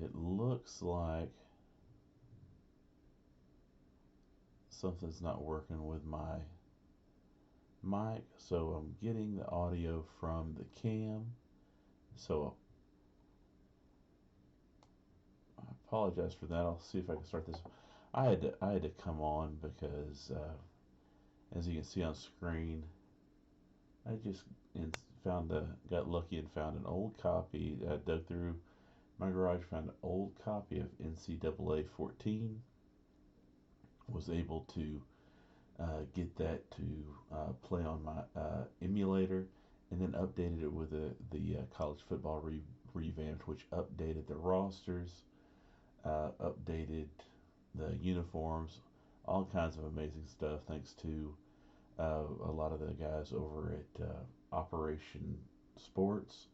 it looks like something's not working with my mic, so I'm getting the audio from the cam. So I apologize for that. I'll see if I can start this. I had to come on because as you can see on screen, I just got lucky and found an old copy. I dug through my garage, found an old copy of NCAA14. Was able to get that to play on my emulator, and then updated it with the college football revamped, which updated the rosters, updated the uniforms, all kinds of amazing stuff. Thanks to a lot of the guys over at Operation Sports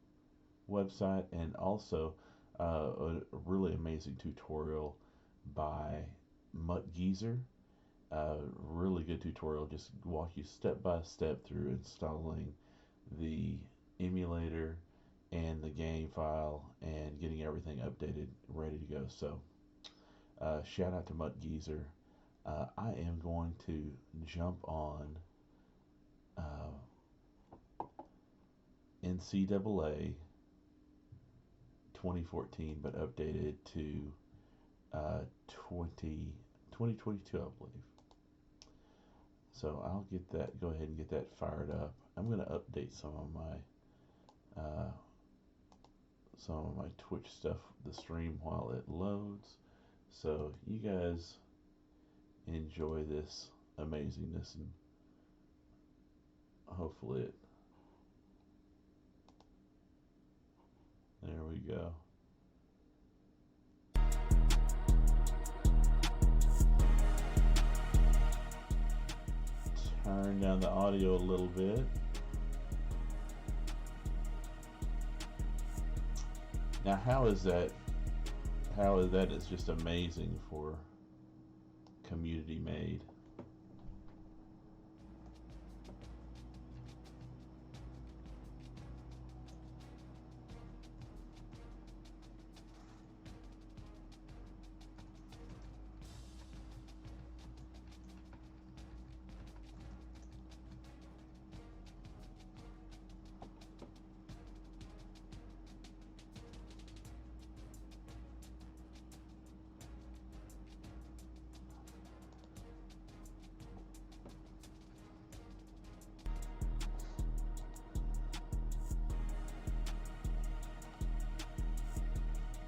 website, and also a really amazing tutorial by Mutt Geezer. Really good tutorial, just walk you step by step through installing the emulator and the game file and getting everything updated, ready to go. So shout out to Mutt Geezer. I am going to jump on NCAA 2014, but updated to 2022, I believe. So I'll go ahead and get that fired up. I'm going to update some of my Twitch stuff, the stream, while it loads. So you guys enjoy this amazingness, and hopefully there we go. Turn down the audio a little bit. Now, how is that? It's just amazing for community made.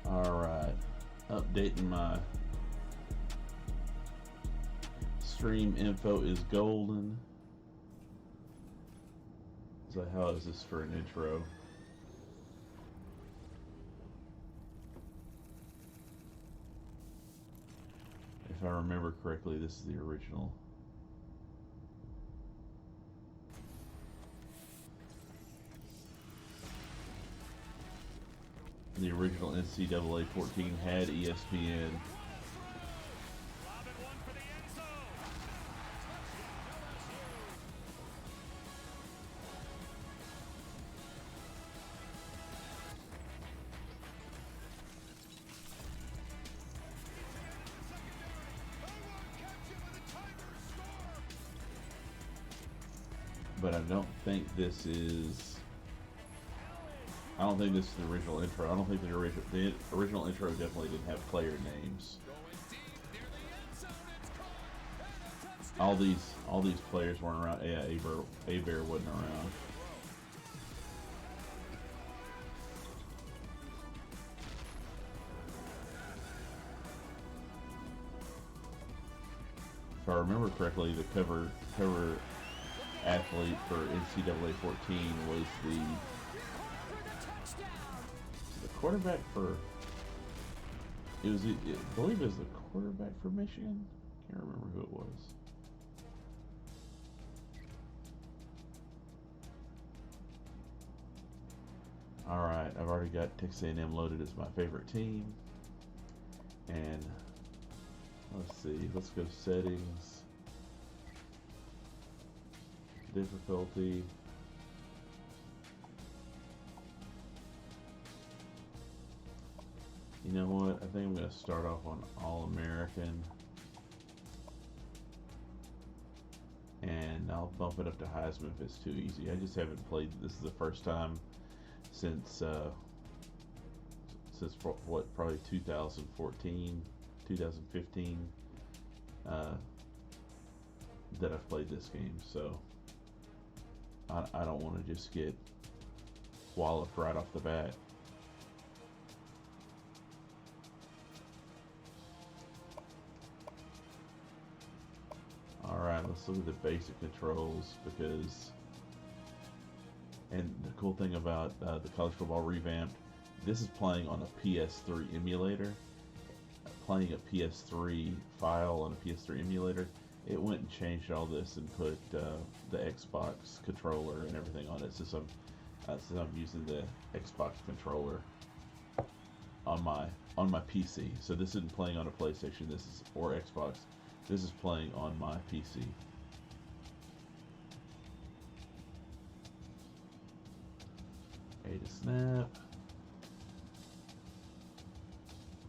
Alright, updating my stream info is golden. So how is this for an intro? If I remember correctly, this is the original. The original NCAA 14 had ESPN. But I don't think this is the original intro. I don't think the original intro definitely didn't have player names. All these players weren't around. Yeah, A-Bear wasn't around. If I remember correctly, the cover athlete for NCAA 14 was the quarterback for. I believe it was the quarterback for Michigan. Can't remember who it was. All right, I've already got Texas A&M loaded as my favorite team, and let's see. Let's go settings, difficulty. You know what? I think I'm going to start off on All-American. And I'll bump it up to Heisman if it's too easy. I just haven't played. This is the first time since what, probably 2014, 2015, that I've played this game. So I don't want to just get walloped right off the bat. Alright, let's look at the basic controls, because, and the cool thing about the College Football Revamped, this is playing on a PS3 emulator. Playing a PS3 file on a PS3 emulator, it went and changed all this and put the Xbox controller and everything on it. So I'm using the Xbox controller on my PC. So this isn't playing on a PlayStation. This is, or Xbox. This is playing on my PC. A to snap.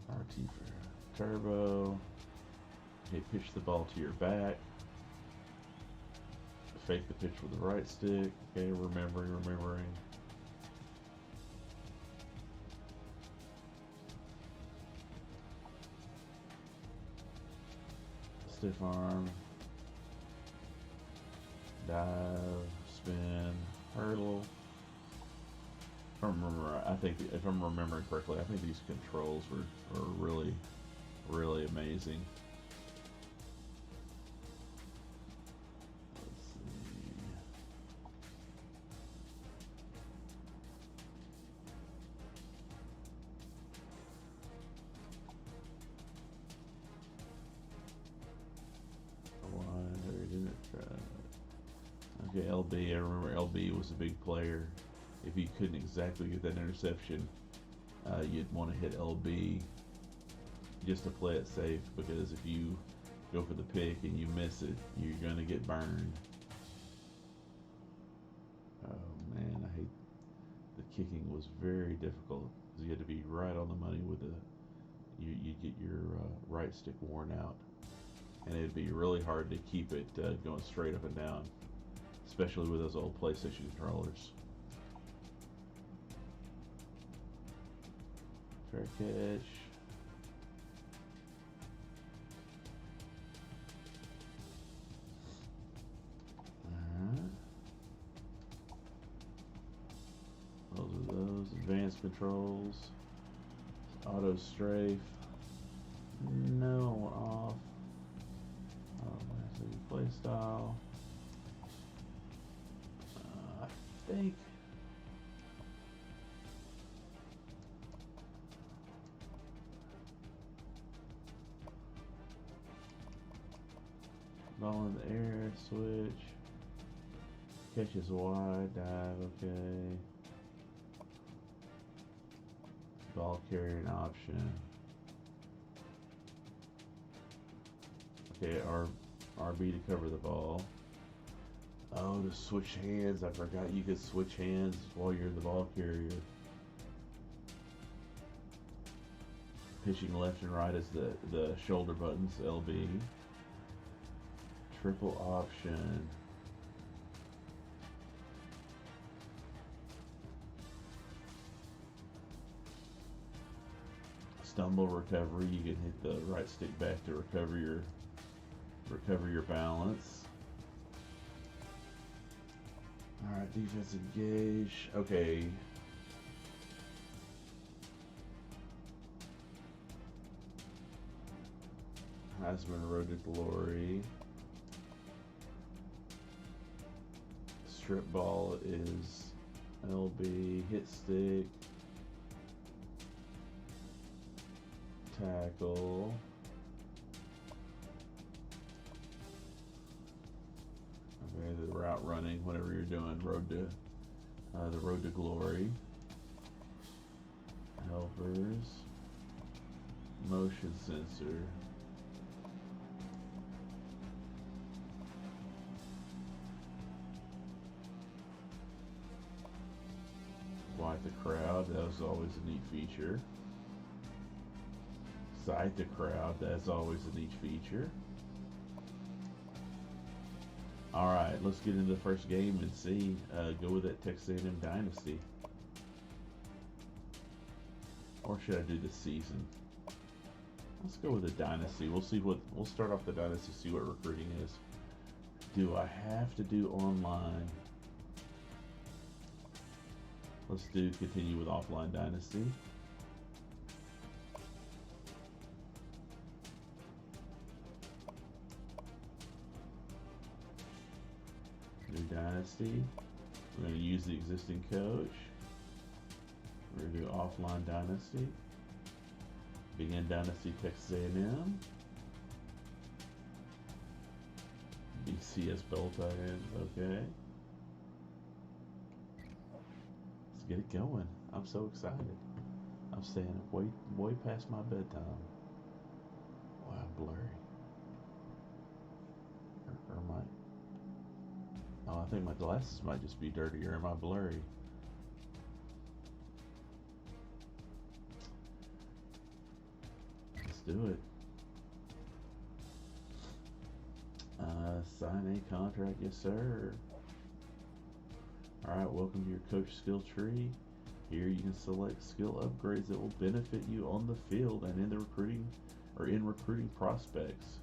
RT for turbo. Okay, pitch the ball to your back. Fake the pitch with the right stick. Okay, remembering. Stiff arm. Dive, spin, hurdle. If I'm remembering correctly, I think these controls were really, really amazing. Let's see. Okay, LB. I remember LB was a big player. If you couldn't exactly get that interception, you'd want to hit LB just to play it safe, because if you go for the pick and you miss it, you're going to get burned. Oh man, I hate, the kicking was very difficult, because you had to be right on the money with you'd get your right stick worn out, and it'd be really hard to keep it going straight up and down, especially with those old PlayStation controllers. Fair catch. Alright. Those are those. Advanced controls. Auto strafe. No, we're off. Play style. I think. Ball in the air, switch. Catches wide, dive, okay. Ball carrying option. Okay, RB to cover the ball. Oh, to switch hands. I forgot you could switch hands while you're the ball carrier. Pitching left and right is the shoulder buttons, LB. Triple option. Stumble recovery. You can hit the right stick back to recover your balance. Alright, defensive gauge. Okay. Heisman Road to Glory. Strip ball is LB. Hit stick. Tackle. Okay, the route running, whatever you're doing, the road to glory. Helpers. Motion sensor. Quite the crowd. That was always a neat feature. excite the crowd. That's always a neat feature. All right, let's get into the first game and see. Go with that Texas A&M Dynasty. Or should I do the season? Let's go with the Dynasty. We'll start off the Dynasty, see what recruiting is. Do I have to do online? Let's continue with offline Dynasty. New Dynasty. We're going to use the existing coach. We're going to do offline Dynasty. Begin Dynasty Texas A&M. BCS Beltane. Okay. Let's get it going. I'm so excited. I'm staying up way past my bedtime. Wow, I'm blurry. Or am I? Oh, I think my glasses might just be dirty. Or am I blurry? Let's do it. Sign a contract, yes sir. Alright, welcome to your coach skill tree. Here you can select skill upgrades that will benefit you on the field and in the recruiting prospects.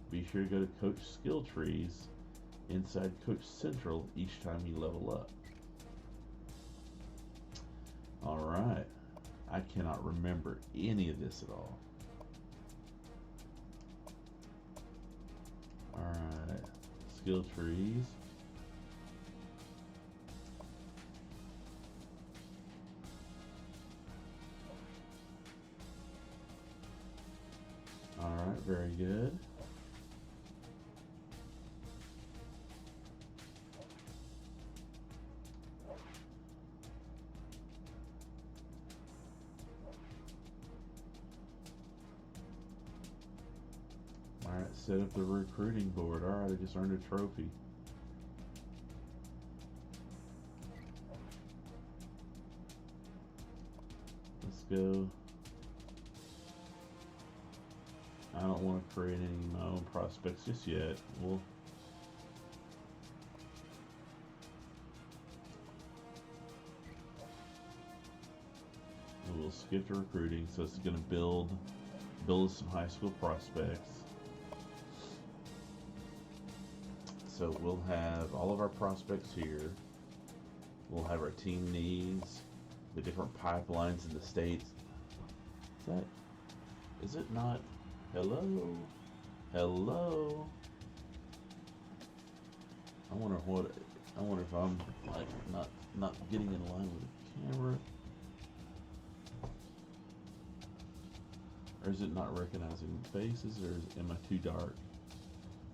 Be sure to go to coach skill trees inside Coach Central each time you level up. Alright, I cannot remember any of this at all. Alright, skill trees. Alright, very good. Alright, set up the recruiting board. Alright, I just earned a trophy. Let's go. I don't want to create any of my own prospects just yet. We'll skip to recruiting, so it's going to build some high school prospects. So we'll have all of our prospects here. We'll have our team needs, the different pipelines in the states. Is it not? Hello? Hello? I wonder if I'm like not getting in line with the camera. Or is it not recognizing faces, or am I too dark?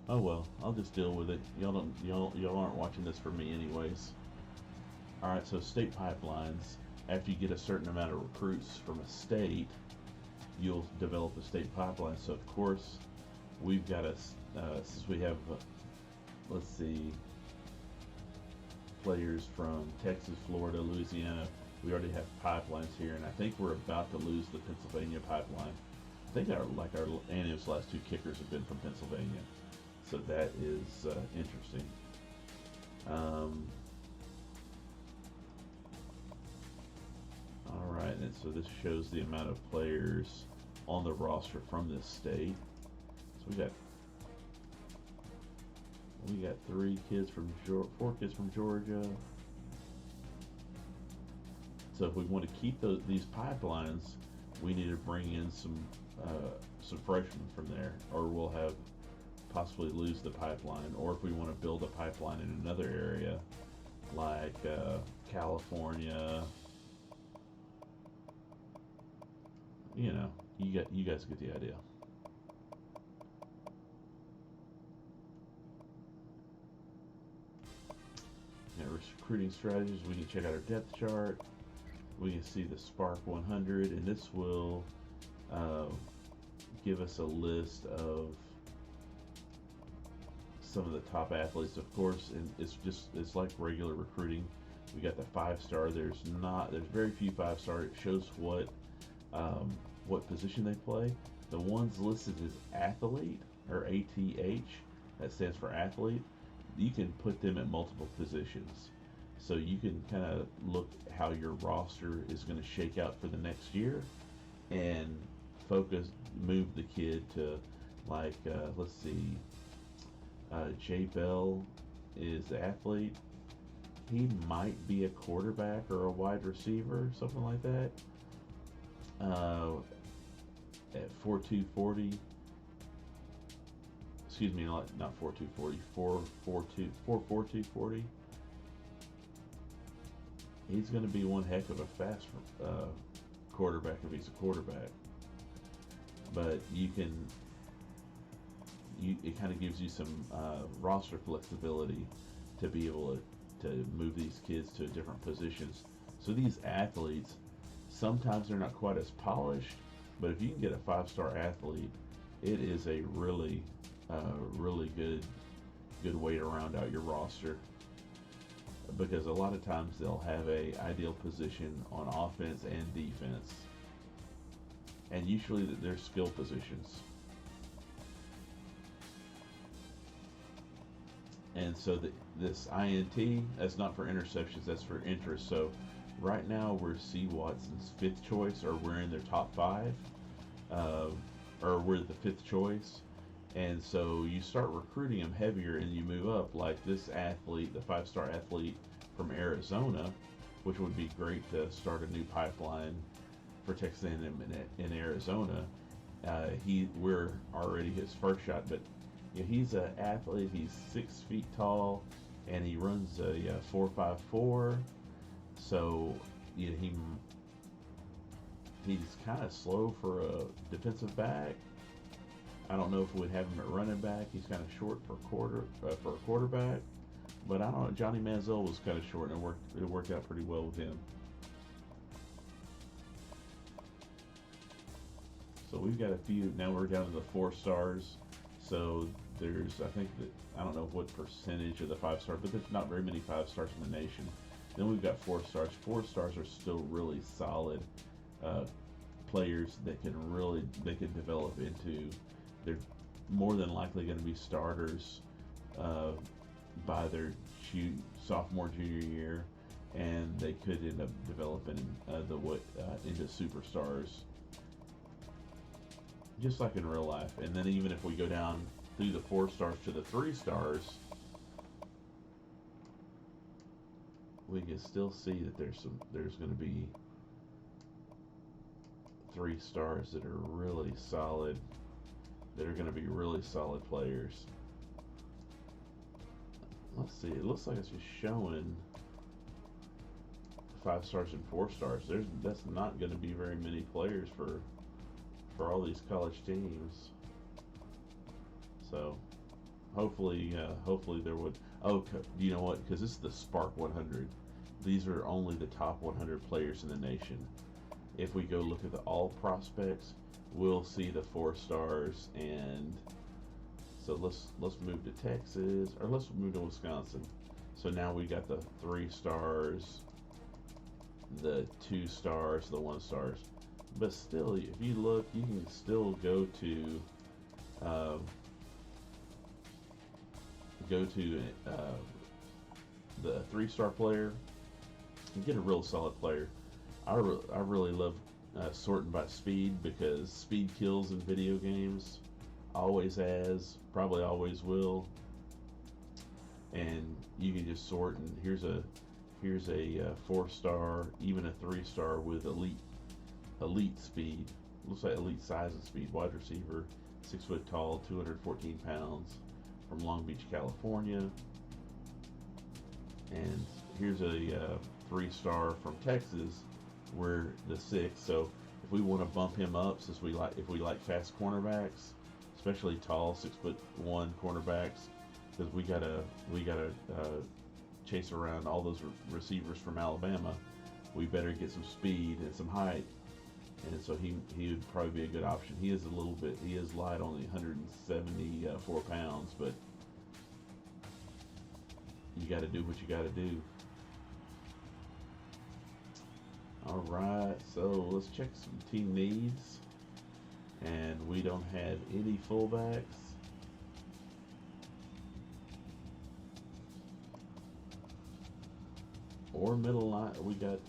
Oh well, I'll just deal with it. Y'all aren't watching this for me anyways. Alright, so state pipelines. After you get a certain amount of recruits from a state, you'll develop a state pipeline. So of course, we've got since we have, let's see, players from Texas, Florida, Louisiana, we already have pipelines here, and I think we're about to lose the Pennsylvania pipeline. I think our A&M's last two kickers have been from Pennsylvania, so that is interesting. All right, and so this shows the amount of players on the roster from this state. So we got 4 kids from Georgia. So if we want to keep these pipelines, we need to bring in some freshmen from there, or we'll have possibly lose the pipeline. Or if we want to build a pipeline in another area, like California, you know, you guys get the idea. Now, recruiting strategies, we can check out our depth chart. We can see the Spark 100, and this will give us a list of some of the top athletes, of course, and it's like regular recruiting. We got the 5-star. There's very few 5-star. It shows what position they play, The ones listed as athlete or ATH, that stands for athlete, you can put them at multiple positions. So you can kind of look how your roster is going to shake out for the next year and focus, move the kid to like, let's see, Jay Bell is the athlete. He might be a quarterback or a wide receiver, something like that. At 4.240, excuse me, not 4.240, 4.42, 4.4240. He's going to be one heck of a fast quarterback if he's a quarterback. But it kind of gives you some roster flexibility to be able to move these kids to different positions. So these athletes, sometimes they're not quite as polished, but if you can get a 5-star athlete, it is a really, really good way to round out your roster. Because a lot of times they'll have a ideal position on offense and defense, and usually they're skill positions. And so this INT, that's not for interceptions, that's for interest. So right now we're C. Watson's 5th choice, or we're in their top 5, or we're the 5th choice. And so you start recruiting them heavier and you move up, like this athlete, the 5-star athlete from Arizona, which would be great to start a new pipeline for Texas A&M in Arizona. We're already his first shot, but he's an athlete. He's 6 feet tall, and he runs a 4.54. So he's kind of slow for a defensive back. I don't know if we'd have him at running back. He's kind of short for a quarterback. But I don't know. Johnny Manziel was kind of short, and it worked out pretty well with him. So we've got a few. Now we're down to the 4 stars. So there's, I think that, I don't know what percentage of the 5-star, but there's not very many 5-stars in the nation. Then we've got 4 stars. 4 stars are still really solid players that can develop into. They're more than likely going to be starters by their sophomore, junior year, and they could end up developing into superstars, just like in real life. And then even if we go down through the 4 stars to the 3 stars, we can still see that there's going to be 3 stars that are really solid. That are going to be really solid players. Let's see. It looks like it's just showing 5 stars and 4 stars. That's not going to be very many players for all these college teams. So hopefully there would. Oh, you know what? Because this is the Spark 100. These are only the top 100 players in the nation. If we go look at the all prospects, we'll see the 4 stars. And so let's move to Texas, or let's move to Wisconsin. So now we got the 3 stars, the 2 stars, the 1 stars. But still, if you look, you can still go to the 3-star player and get a real solid player. I really love sorting by speed, because speed kills in video games. Always has, probably always will. And you can just sort, and here's a 4-star, even a 3-star with elite speed. Looks like elite size and speed. Wide receiver, 6 foot tall, 214 pounds, from Long Beach, California. And here's a 3-star from Texas. We're the 6th. So if we want to bump him up, since if we like fast cornerbacks, especially tall 6'1" cornerbacks, because we gotta chase around all those receivers from Alabama. We better get some speed and some height, and so he would probably be a good option. He is light, only 174 pounds, but you got to do what you got to do. All right, so let's check some team needs. and we don't have any fullbacks. Or middle line. We got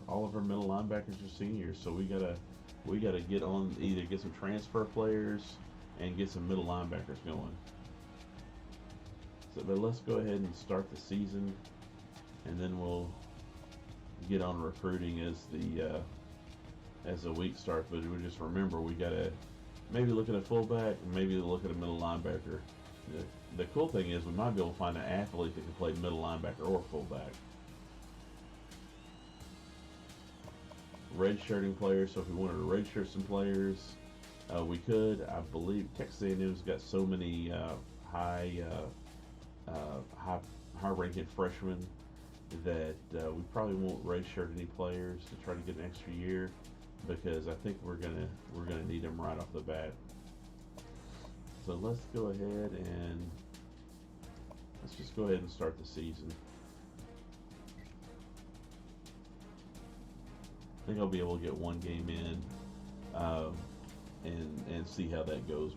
all of our middle linebackers are seniors, so we gotta get on, either get some transfer players and get some middle linebackers going. So, but let's go ahead and start the season, and then we'll get on recruiting as the week starts. But we just remember we gotta maybe look at a fullback, and maybe look at a middle linebacker. The cool thing is we might be able to find an athlete that can play middle linebacker or fullback. Redshirting players, so if we wanted to redshirt some players, we could. I believe Texas A&M's got so many high ranking freshmen that we probably won't redshirt any players to try to get an extra year, because I think we're gonna need them right off the bat. So let's go ahead and start the season. I think I'll be able to get one game in, and see how that goes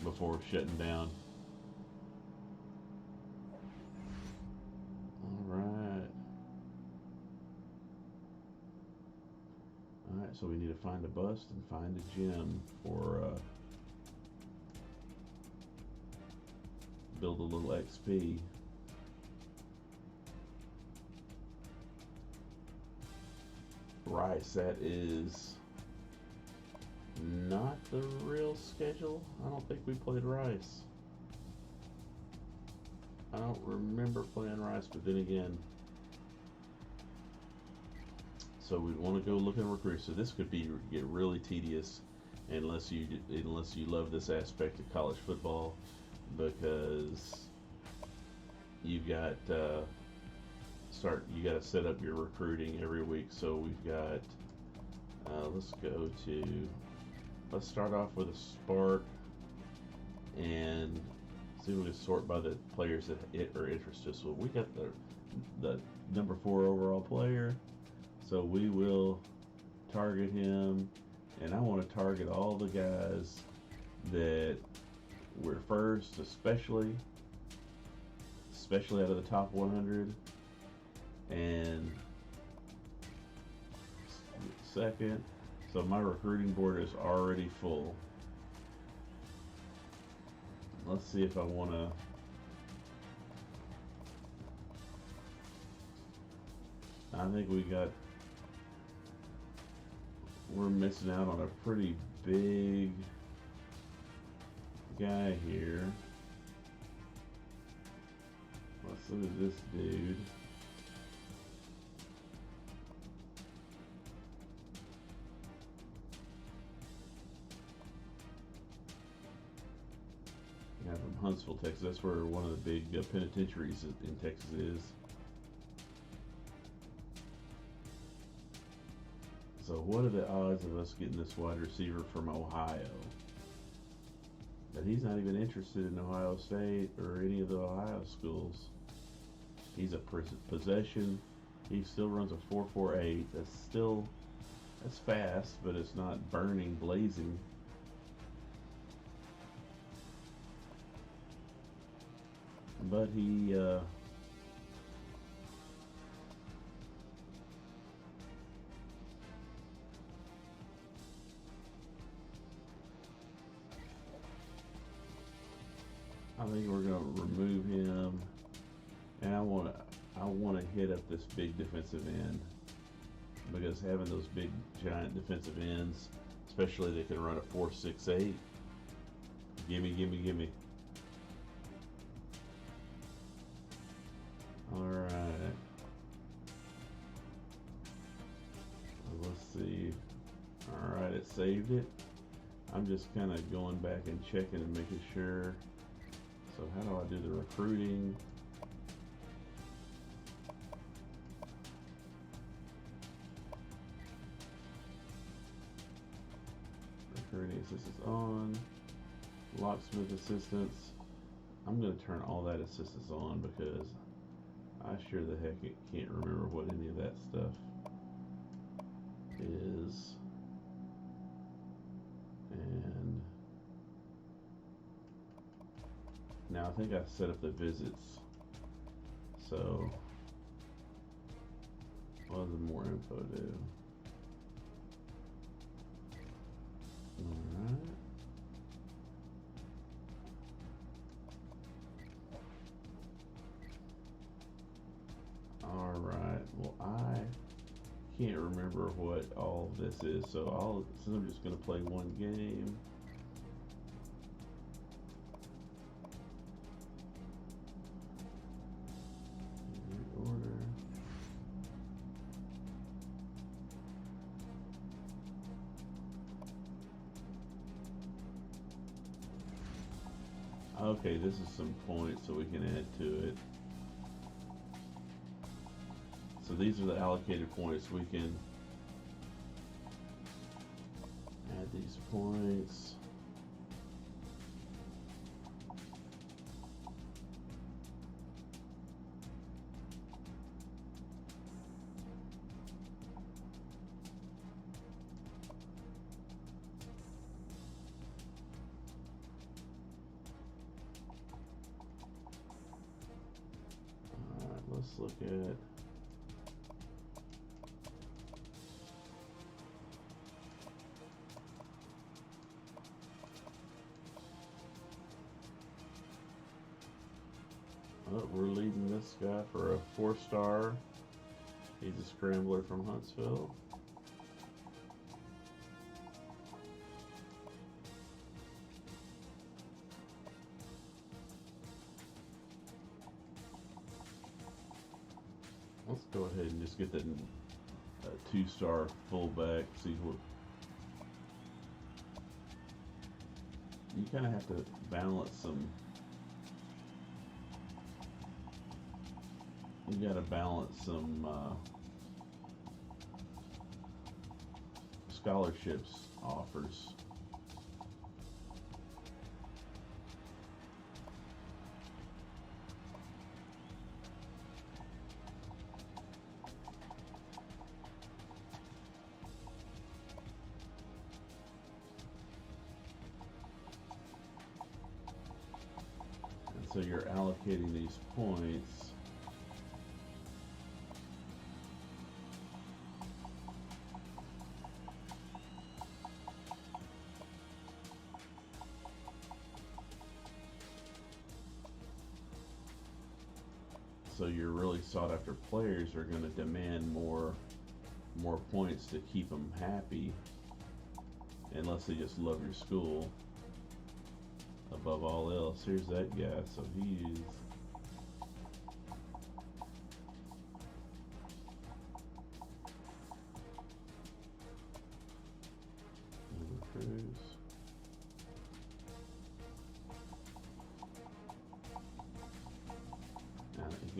before shutting down. All right. All right. So we need to find a bust and find a gym for build a little XP. Rice, that is not the real schedule. I don't think we played Rice. I don't remember playing Rice, but then again, so we want to go look and recruit. So this could get really tedious unless you love this aspect of college football, because you've got you got to set up your recruiting every week. So we've got let's start off with a spark and see if we can sort by the players that are interested. So we got the number 4 overall player, so we will target him, and I want to target all the guys that were first, especially out of the top 100, and second. So my recruiting board is already full. Let's see if I want to. I think we're missing out on a pretty big guy here. Let's look at this dude. Yeah, from Huntsville, Texas. That's where one of the big penitentiaries in Texas is. So what are the odds of us getting this wide receiver from Ohio? But he's not even interested in Ohio State or any of the Ohio schools. He's a possession. He still runs a 4.48. That's fast, but it's not burning, blazing. But he I think we're going to remove him, and I want to hit up this big defensive end, because having those big giant defensive ends, especially they can run a 4.68. Gimme. All right. Let's see. All right, it saved it. I'm just kind of going back and checking and making sure. So how do I do the recruiting? Recruiting assistance on. Locksmith assistance. I'm going to turn all that assistance on, because I sure the heck can't remember what any of that stuff is. And now I think I set up the visits. So what does more info do? Alright. Alright, well I can't remember what all of this is, so I'm just gonna play one game. Okay, this is some points so we can add to it. So these are the allocated points. We can add these points. Let's look at we're leading this guy for a 4-star. He's a scrambler from Huntsville. Let's go ahead and just get the 2-star fullback. See what you kind of have to balance some. You got to balance some scholarships offers. And so you're allocating these points. So your really sought after players are going to demand more points to keep them happy, unless they just love your school above all else. Here's that guy. So he's Cruz.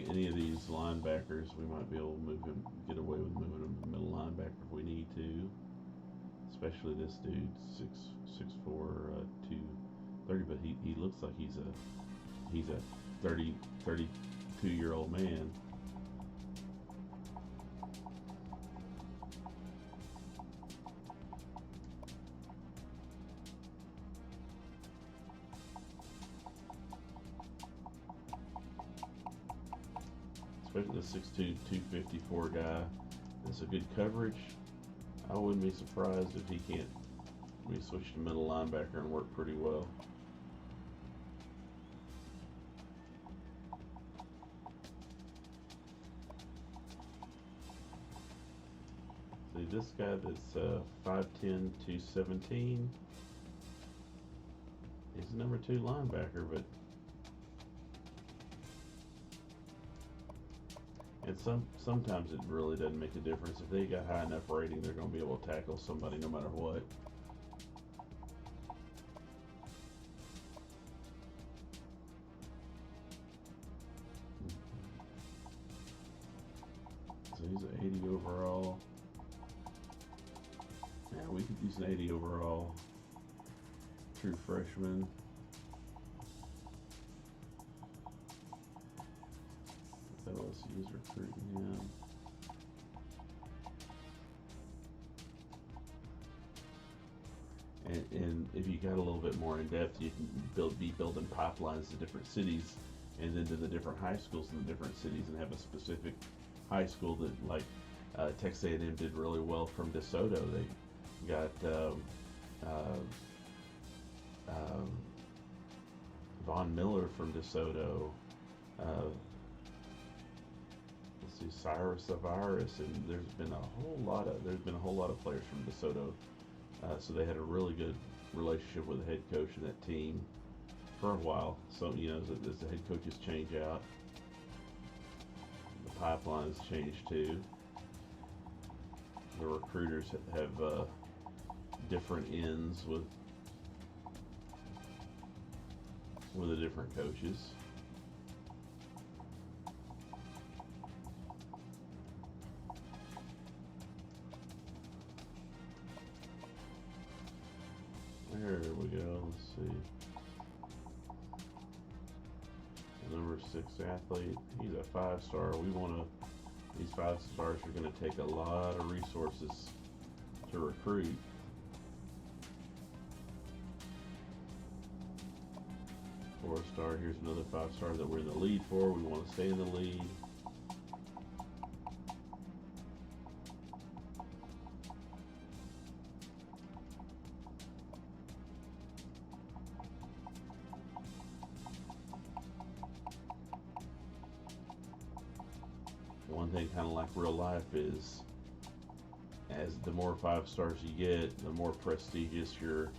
Any of these linebackers, we might be able to move him, get away with moving him to middle linebacker if we need to. Especially this dude, 6'4", 230, but he looks like he's a 32-year-old man. Especially the 6'2", 254 guy. That's a good coverage. I wouldn't be surprised if he can't be switched to middle linebacker and work pretty well. See, this guy that's 5'10", 217. He's a number 2 linebacker, but and sometimes it really doesn't make a difference. If they got high enough rating, they're going to be able to tackle somebody no matter what. So he's an 80 overall. Yeah, we could use an 80 overall. True freshman. LSU's recruiting him. And got a little bit more in depth, you can be building pipelines to different cities, and then to the different high schools in the different cities, and have a specific high school that, like Texas A&M did really well from DeSoto. They got Von Miller from DeSoto. Let's see, Cyrus Avaris, and there's been a whole lot of players from DeSoto. So they had a really good relationship with the head coach and that team for a while. So as the head coaches change out, the pipelines change too. The recruiters have different ends with the different coaches. There we go. Let's see. The number 6 athlete. He's a 5-star. These 5 stars are going to take a lot of resources to recruit. Four-star. Here's another 5-star that we're in the lead for. We want to stay in the lead. One thing kind of like real life is, as the more 5-stars you get, the more prestigious your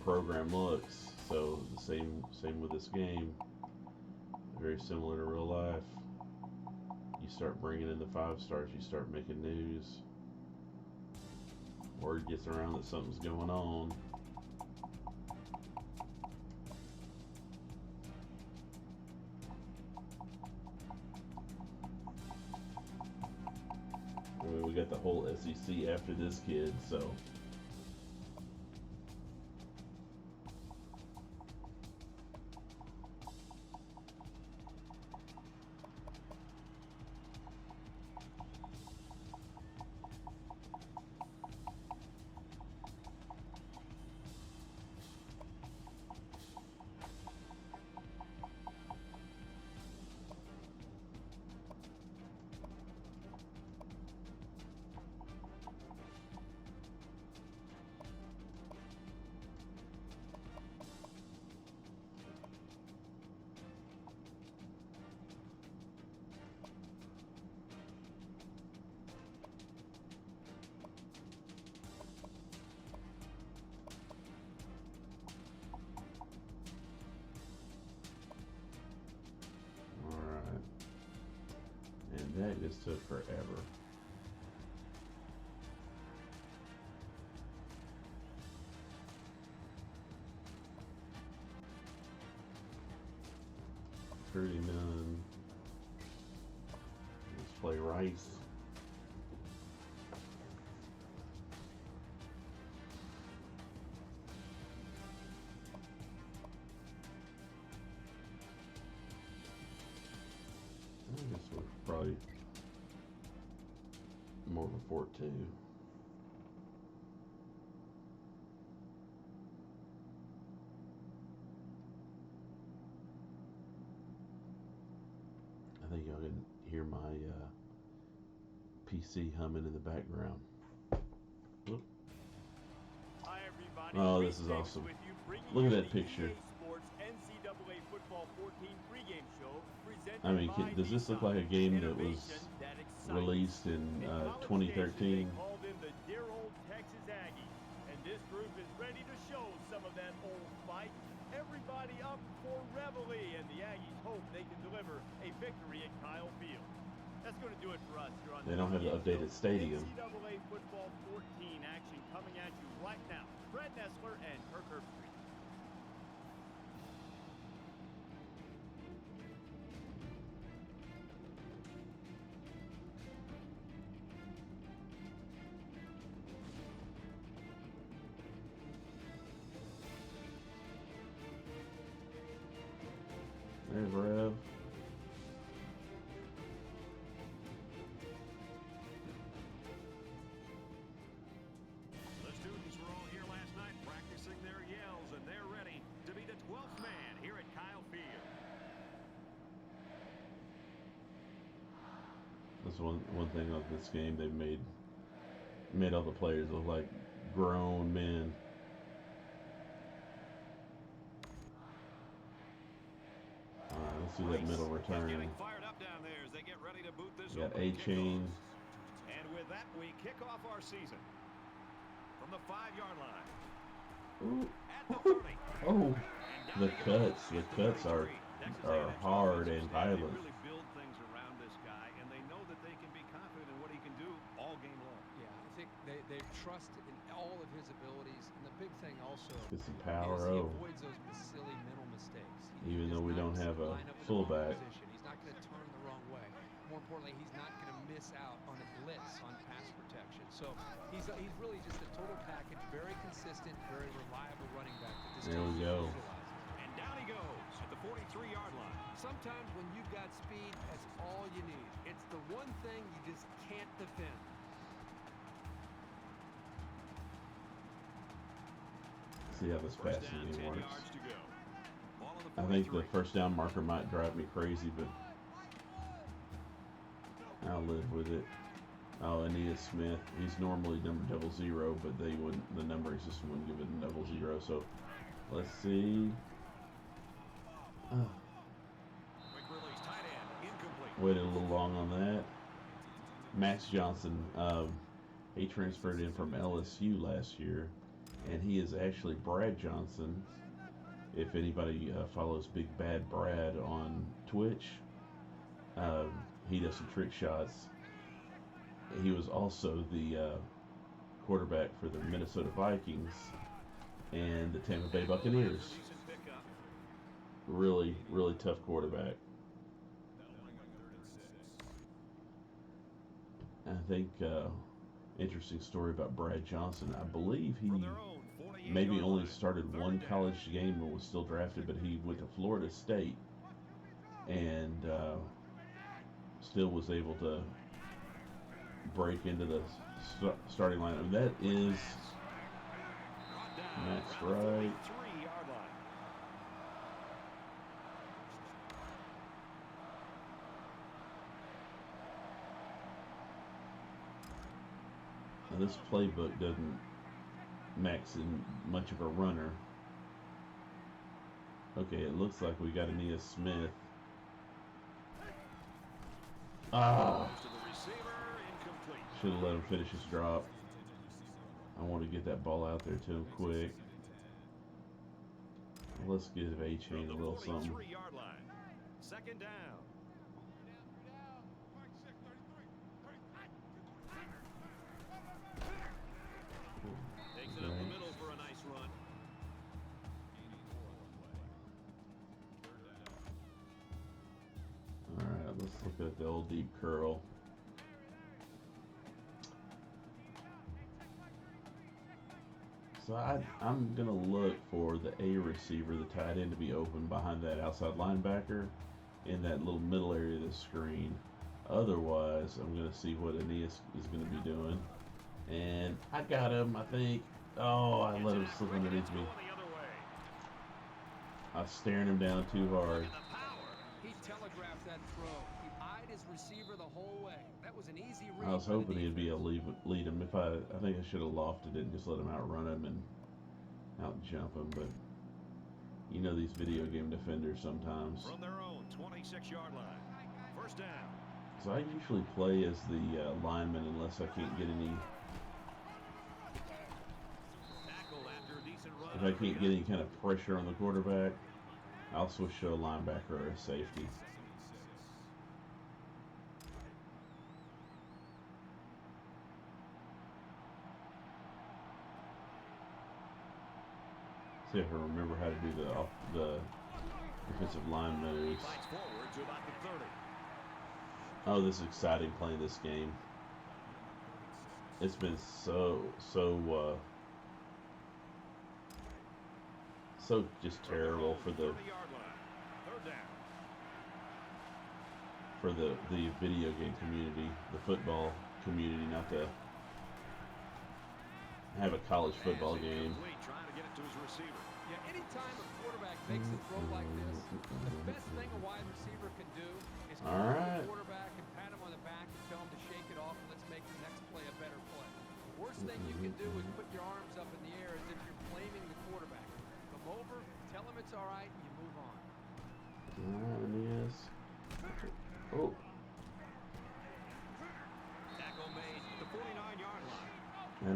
program looks. So the same with this game. Very similar to real life. You start bringing in the 5-stars, you start making news. Word gets around that something's going on. We got the whole SEC after this kid, so. That just took forever. None. Let's play Rice. I guess we're probably more of a 4-2. I think y'all can hear my PC humming in the background. Whoop. Hi everybody. Oh, this is awesome. Look at that picture. NCAA football 14 pregame show presented I mean, does this look like a game that was released in 2013? They called in the dear old Texas Aggies, and this group is ready to show some of that old fight. Everybody up for reveille, and the Aggies hope they can deliver a victory at Kyle Field. That's going to do it for us here on They don't have the updated stadium. NCAA football 14 action coming at you right now. Fred Nessler and Kirk Herbstreit. There's Rev. The students were all here last night practicing their yells That's one thing of this game. They've made all the players look like grown men. All right, let's do that middle return. We got A-Chain. And with that, we kick off our season from the 5-yard line. Ooh. At the 30. Oh, the cuts are hard and violent. They really build things around this guy, and they know that they can be confident in what he can do all game long. Yeah, I think they trust in all of his abilities, and the big thing also Get some is power. he avoids those silly mental mistakes. Even though we don't have a fullback. He's not going to turn the wrong way. More importantly, he's not going to miss out on a blitz on pass protection. So he's really just a total package, very consistent, very reliable running back. That this There we go. And down he goes at the 43-yard line. Sometimes when you've got speed, that's all you need. It's the one thing you just can't defend. See how this passing game works. I think the first down marker might drive me crazy, but I'll live with it. Oh, Aeneas Smith. He's normally number 00, but they wouldn't. The numbering system wouldn't give it a 00. So let's see. Waited a little long on that. Max Johnson. He transferred in from LSU last year, and he is actually Brad Johnson. If anybody follows Big Bad Brad on Twitch, he does some trick shots. He was also the quarterback for the Minnesota Vikings and the Tampa Bay Buccaneers. Really, really tough quarterback. I think interesting story about Brad Johnson. I believe he maybe only started one college game and was still drafted, but he went to Florida State and still was able to break into the starting lineup. And that is Max Wright. Now this playbook doesn't max in much of a runner. Okay, it looks like we got Aeneas Smith. Ah! Should have let him finish his drop. I want to get that ball out there to him quick. Let's give A-Chain a little something. Second down. Takes it up the middle for a nice run. Alright, let's look at the old deep curl. So I'm going to look for the A receiver, the tight end, to be open behind that outside linebacker in that little middle area of the screen. Otherwise, I'm going to see what Aeneas is going to be doing. And I got him, I think. Oh, I let him slip underneath me. I was staring him down too hard. He telegraphed that throw. He eyed his receiver the whole way. That was an easy read. I was hoping he'd be able to lead him. I think I should have lofted it and just let him outrun him and out-jump him. But you know these video game defenders sometimes. From their own 26-yard line. First down. So I usually play as the lineman unless I can't get any. If I can't get any kind of pressure on the quarterback, I'll switch to a linebacker or a safety. See if I remember how to do the defensive line moves. Oh, this is exciting playing this game. It's been so just terrible for the video game community, the football community, not to have a college football game. Yeah, anytime a quarterback makes a throw like this, the best thing a wide receiver can do is call the quarterback and pat him on the back and tell him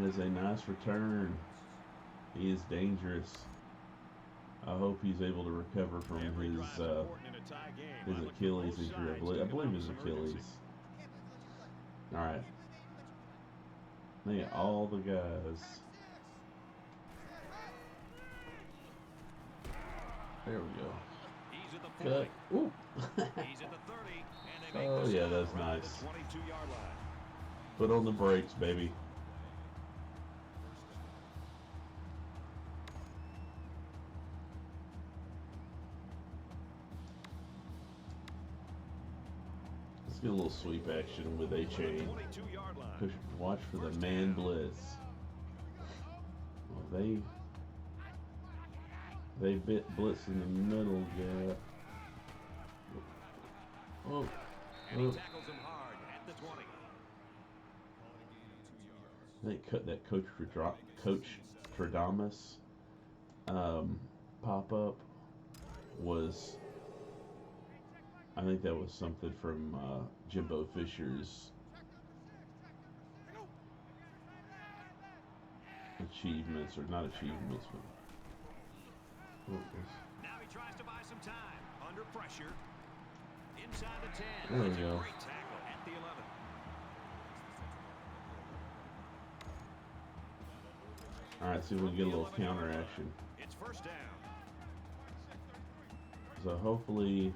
That is a nice return. He is dangerous. I hope he's able to recover from his Achilles injury. I believe his Achilles. All right. Look at all the guys. There we go. He's at the 40. Cut. Ooh. He's at the 30, and they make Oh the yeah, stop that's around nice. the 22-yard line. Put on the brakes, baby. Let's get a little sweep action with a chain. 22-yard line. Push, watch for the man blitz. Well, they bit blitz in the middle, yeah. Oh, And he tackles him hard at the 20. they cut that Coach Stradamus pop up was. I think that was something from Jimbo Fisher's achievements, or not achievements, but Now he tries to buy some time. Under pressure. Inside the 10. There we That's a go. great tackle at the 11. all right. See if we can get a little counter action. It's first down. So hopefully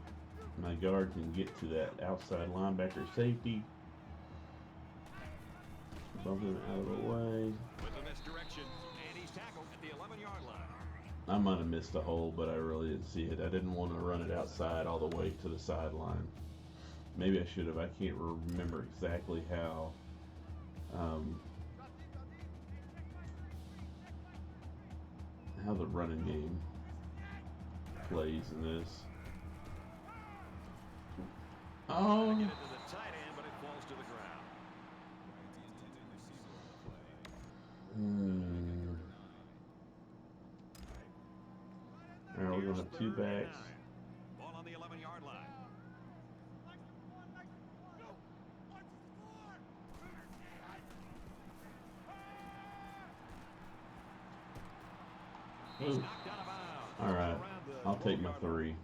my guard can get to that outside linebacker safety. Bump him out of the way. With the misdirection, and he's tackled at the 11-yard line. I might have missed a hole, but I really didn't see it. I didn't want to run it outside all the way to the sideline. Maybe I should have. I can't remember exactly how. How the running game plays in this. Oh. Get it to the tight end, but it falls to the ground. All right, we're gonna have two backs. Ball on the 11-yard line. He's Ooh. knocked out of bounds. All right, Around the I'll take my 4-yard line.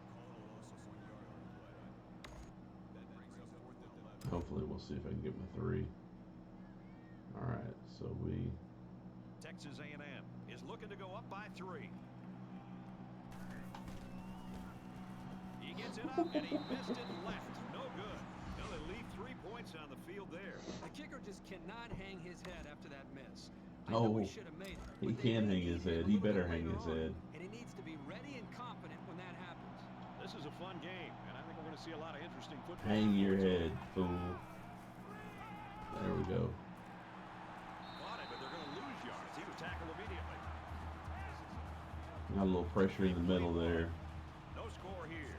3. Hopefully, we'll see if I can get my 3. All right, so we. Texas A&M is looking to go up by 3. He gets it up, and he missed it left. No good. No, they leave 3 points on the field there. The kicker just cannot hang his head after that miss. I Oh, know he should have made it. he but they can may hang need his him a head. He little better bit hang later his on, head. And he needs to be ready and confident when that happens. This is a fun game, and I think we're going to see a lot of interesting football. Hang your head, fool. There we go. Caught it, but they're going to lose yards. He was tackled immediately. Got a little pressure in the middle there. No score here.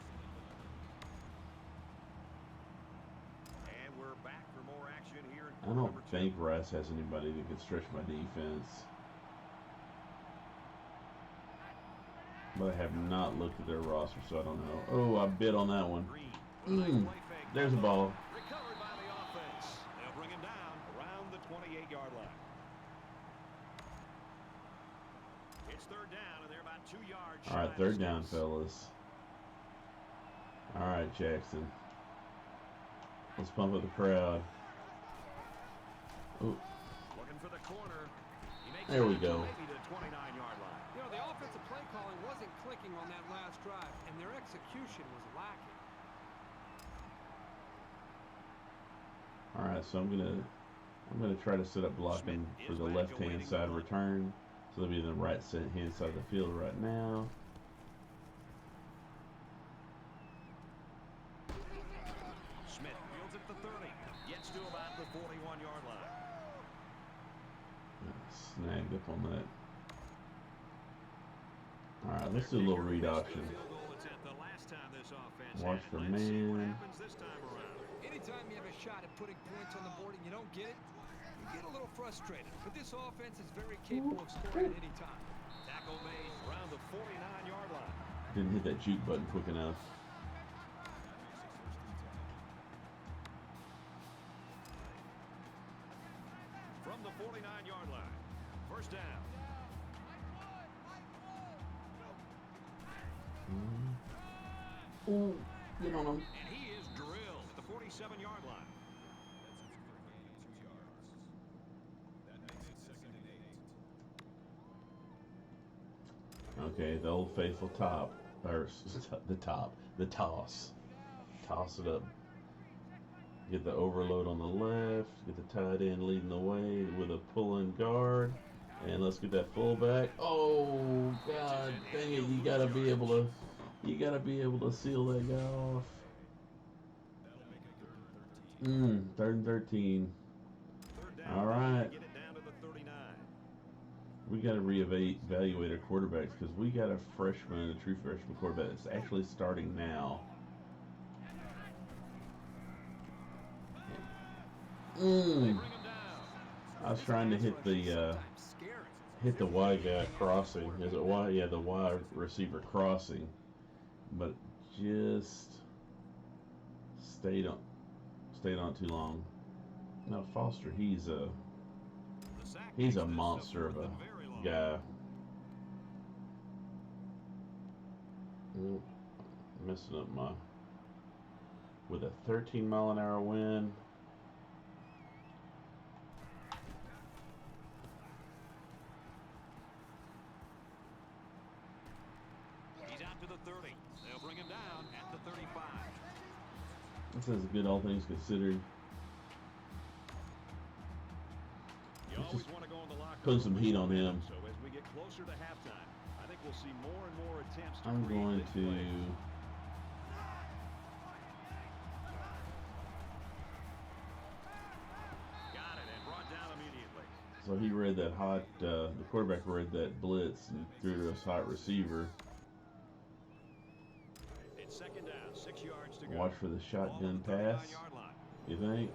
And we're back for more action here in I quarter don't number 2. think Rice has anybody that can stretch my defense. But I have not looked at their roster, so I don't know. Oh, I bit on that one. Green. With a nice play fake. There's a ball. Recovered by the offense. They'll bring him down around the 28-yard line. It's third down, and they're about 2 yards All right, shy of third the down, sticks. fellas. All right, Jackson. Let's pump up the crowd. Ooh, Looking for the corner. He makes There it we out to go. maybe the 29-yard line. You know, the offensive play calling wasn't clicking on that last drive, and their execution was lacking. all right, so I'm gonna try to set up blocking Smith for is the back left-hand awaiting side the punt. return. So they'll be in the hand side of the field right now. Smith fields at the 30. Gets to about the 41-yard line. Snagged up on that. All right, let's do a little read option. Watch the man. Anytime you have a shot at putting points on the board and you don't get it, you get a little frustrated. But this offense is very capable of scoring at any time. Tackle made around the 49-yard line. Didn't hit that juke button quick enough. From the 49-yard line, First down. Ooh, get on him. And he is drilled at the 47-yard line. Okay, the old faithful top, or the toss. Toss it up. Get the overload on the left. Get the tight end leading the way with a pull-in guard. And let's get that fullback. Oh God, dang it! You gotta be able to seal that guy off. Third and 13. All right. Get it down to the 39. We got to reevaluate our quarterbacks because we got a freshman, a true freshman quarterback that's actually starting now. I was trying to hit the Y guy crossing. Is it Y? Yeah, the Y receiver crossing, but just stayed on too long. No, Foster, he's a monster of a guy. Messing up with a 13-mile-an-hour wind. He's out to the 30. They'll bring him down at the 35. This is good, all things considered. You always want to go in the locker Put some room heat on him. So as we get closer to halftime, I think we'll see more and more attempts to I'm create going big to. plays. Got it and brought down immediately. So he read that hot. The quarterback read that blitz and threw to his hot receiver. It's second down, 6 yards to go. Watch for the shotgun Ball at the pass. 39-yard line. You think?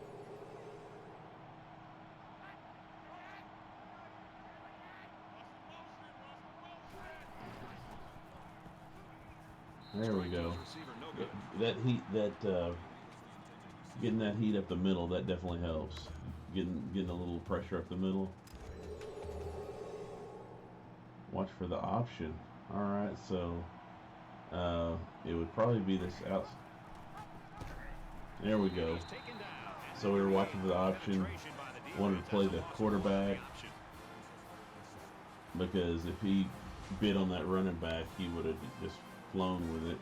There we go. Receiver, no good. That heat, getting that heat up the middle, that definitely helps. Getting a little pressure up the middle. Watch for the option. All right, so it would probably be this out. There we go. He's taken down. So we were watching for the option. Wanted to play the quarterback because if he bid on that running back, he would have just flown with it.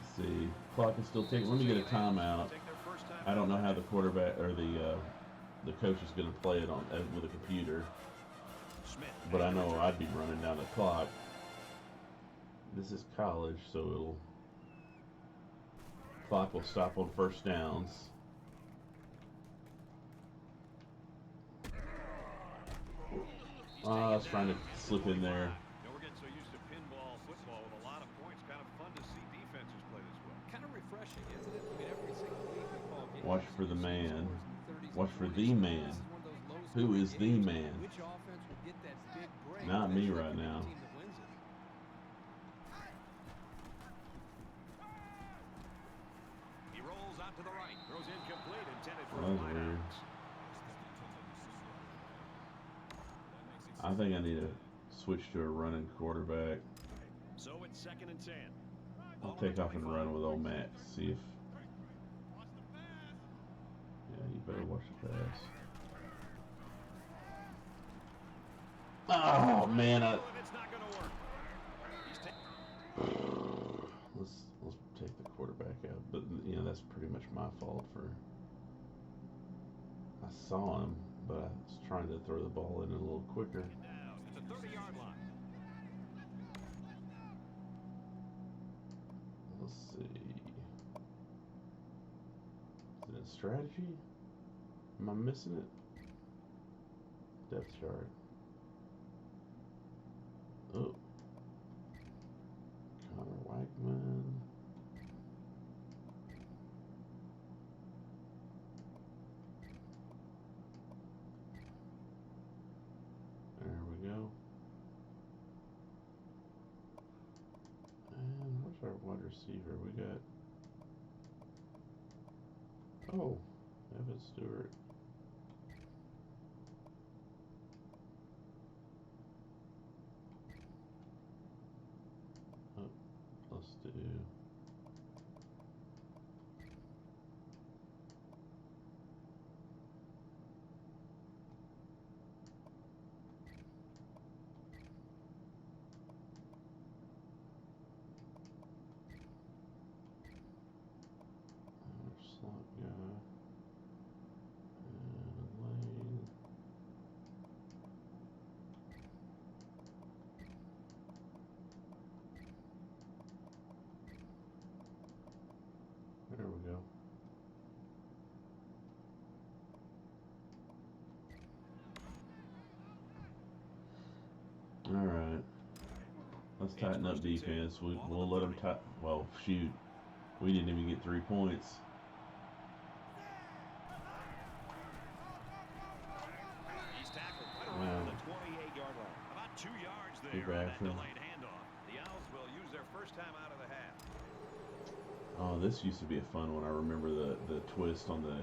Let's see, clock is still ticking. Let me get a timeout. I don't know how the quarterback or the coach is going to play it on with a computer, but I know I'd be running down the clock. This is college, so clock will stop on first downs. I was trying to slip in there. We're getting so used to pinball football with a lot of points. Kind of fun to see defenses play this way. Kind of refreshing, isn't it? I mean, every single week we call games. Watch for the man. Watch for the man. This is one of those low Who scoring is the games. man? Which offense will get that big break? Not me Eventually right for the now. team that wins it. He rolls out to the right. Throws incomplete. Intended for That a was wide weird. out. I think I need to switch to a running quarterback. So it's second and 10. I'll take off and run with old Max. See if. Yeah, you better watch the pass. Oh man, It's not going to work. He's let's take the quarterback out. But you know that's pretty much my fault for. I saw him, but I was trying to throw the ball in a little quicker. down at the 30-yard line. Let's see. Is it a strategy? Am I missing it? Depth chart. Oh. Connor Wagman. There we go. And where's our wide receiver? We got. Oh, Evan Stewart. There we go. All right. Let's tighten up defense. We'll let them tighten. Well, shoot. We didn't even get 3 points. He's tackled right around the 28-yard line. About 2 yards there on that delayed handoff. The Owls will use their first time out of the half. Oh, this used to be a fun one. I remember the twist on the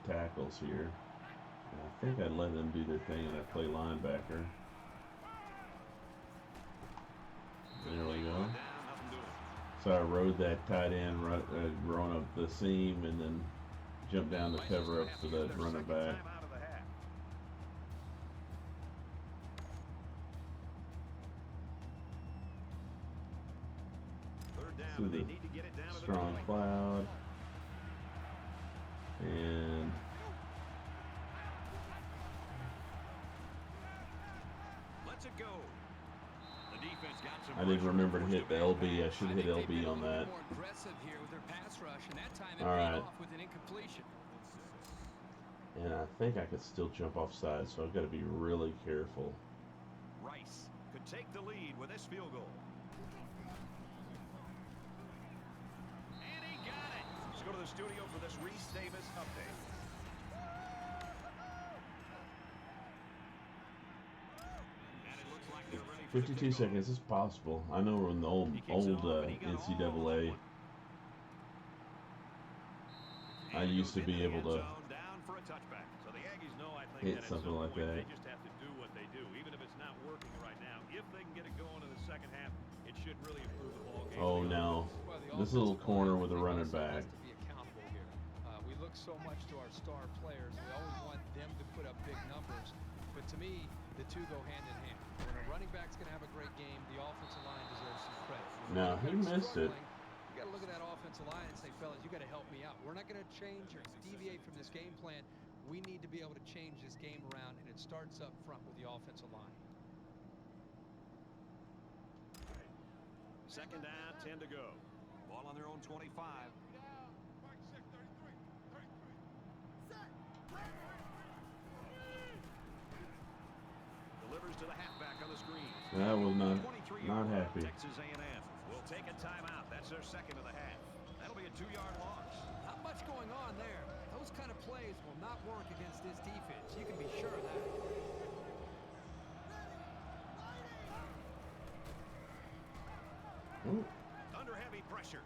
tackles here. And I think I'd let them do their thing and I'd play linebacker. There we go. So I rode that tight end, growing up the seam, and then jumped down to cover up to the running back. To the strong cloud. And let's it go. I didn't remember to hit the LB. I should have hit LB on that. Alright. And I think I could still jump offside, so I've got to be really careful. Rice could take the lead with this field goal. And he got it. Let's go to the studio for this Reese Davis update. 52 seconds is possible. I know we're in the old NCAA. I used to be able to hit something like that. They just have to do what they do, even if it's not working right now. If they can get it going in the second half, it should really improve the ball game. Oh, now this little corner with a running back. We look so much to our star players. We always want them to put up big numbers. But to me, the two go hand in hand. When a running back's going to have a great game, the offensive line deserves some credit. Now, he missed it. You got to look at that offensive line and say, fellas, you got to help me out. We're not going to change or deviate from this game plan. We need to be able to change this game around, and it starts up front with the offensive line. Second down, 10 to go. Ball on their own 25. Delivers to the halfback on the screen. That was not happy. Texas A&M will take a timeout. That's their second of the half. That'll be a 2-yard loss. Not much going on there. Those kind of plays will not work against this defense. You can be sure of that. Ooh. Under heavy pressure.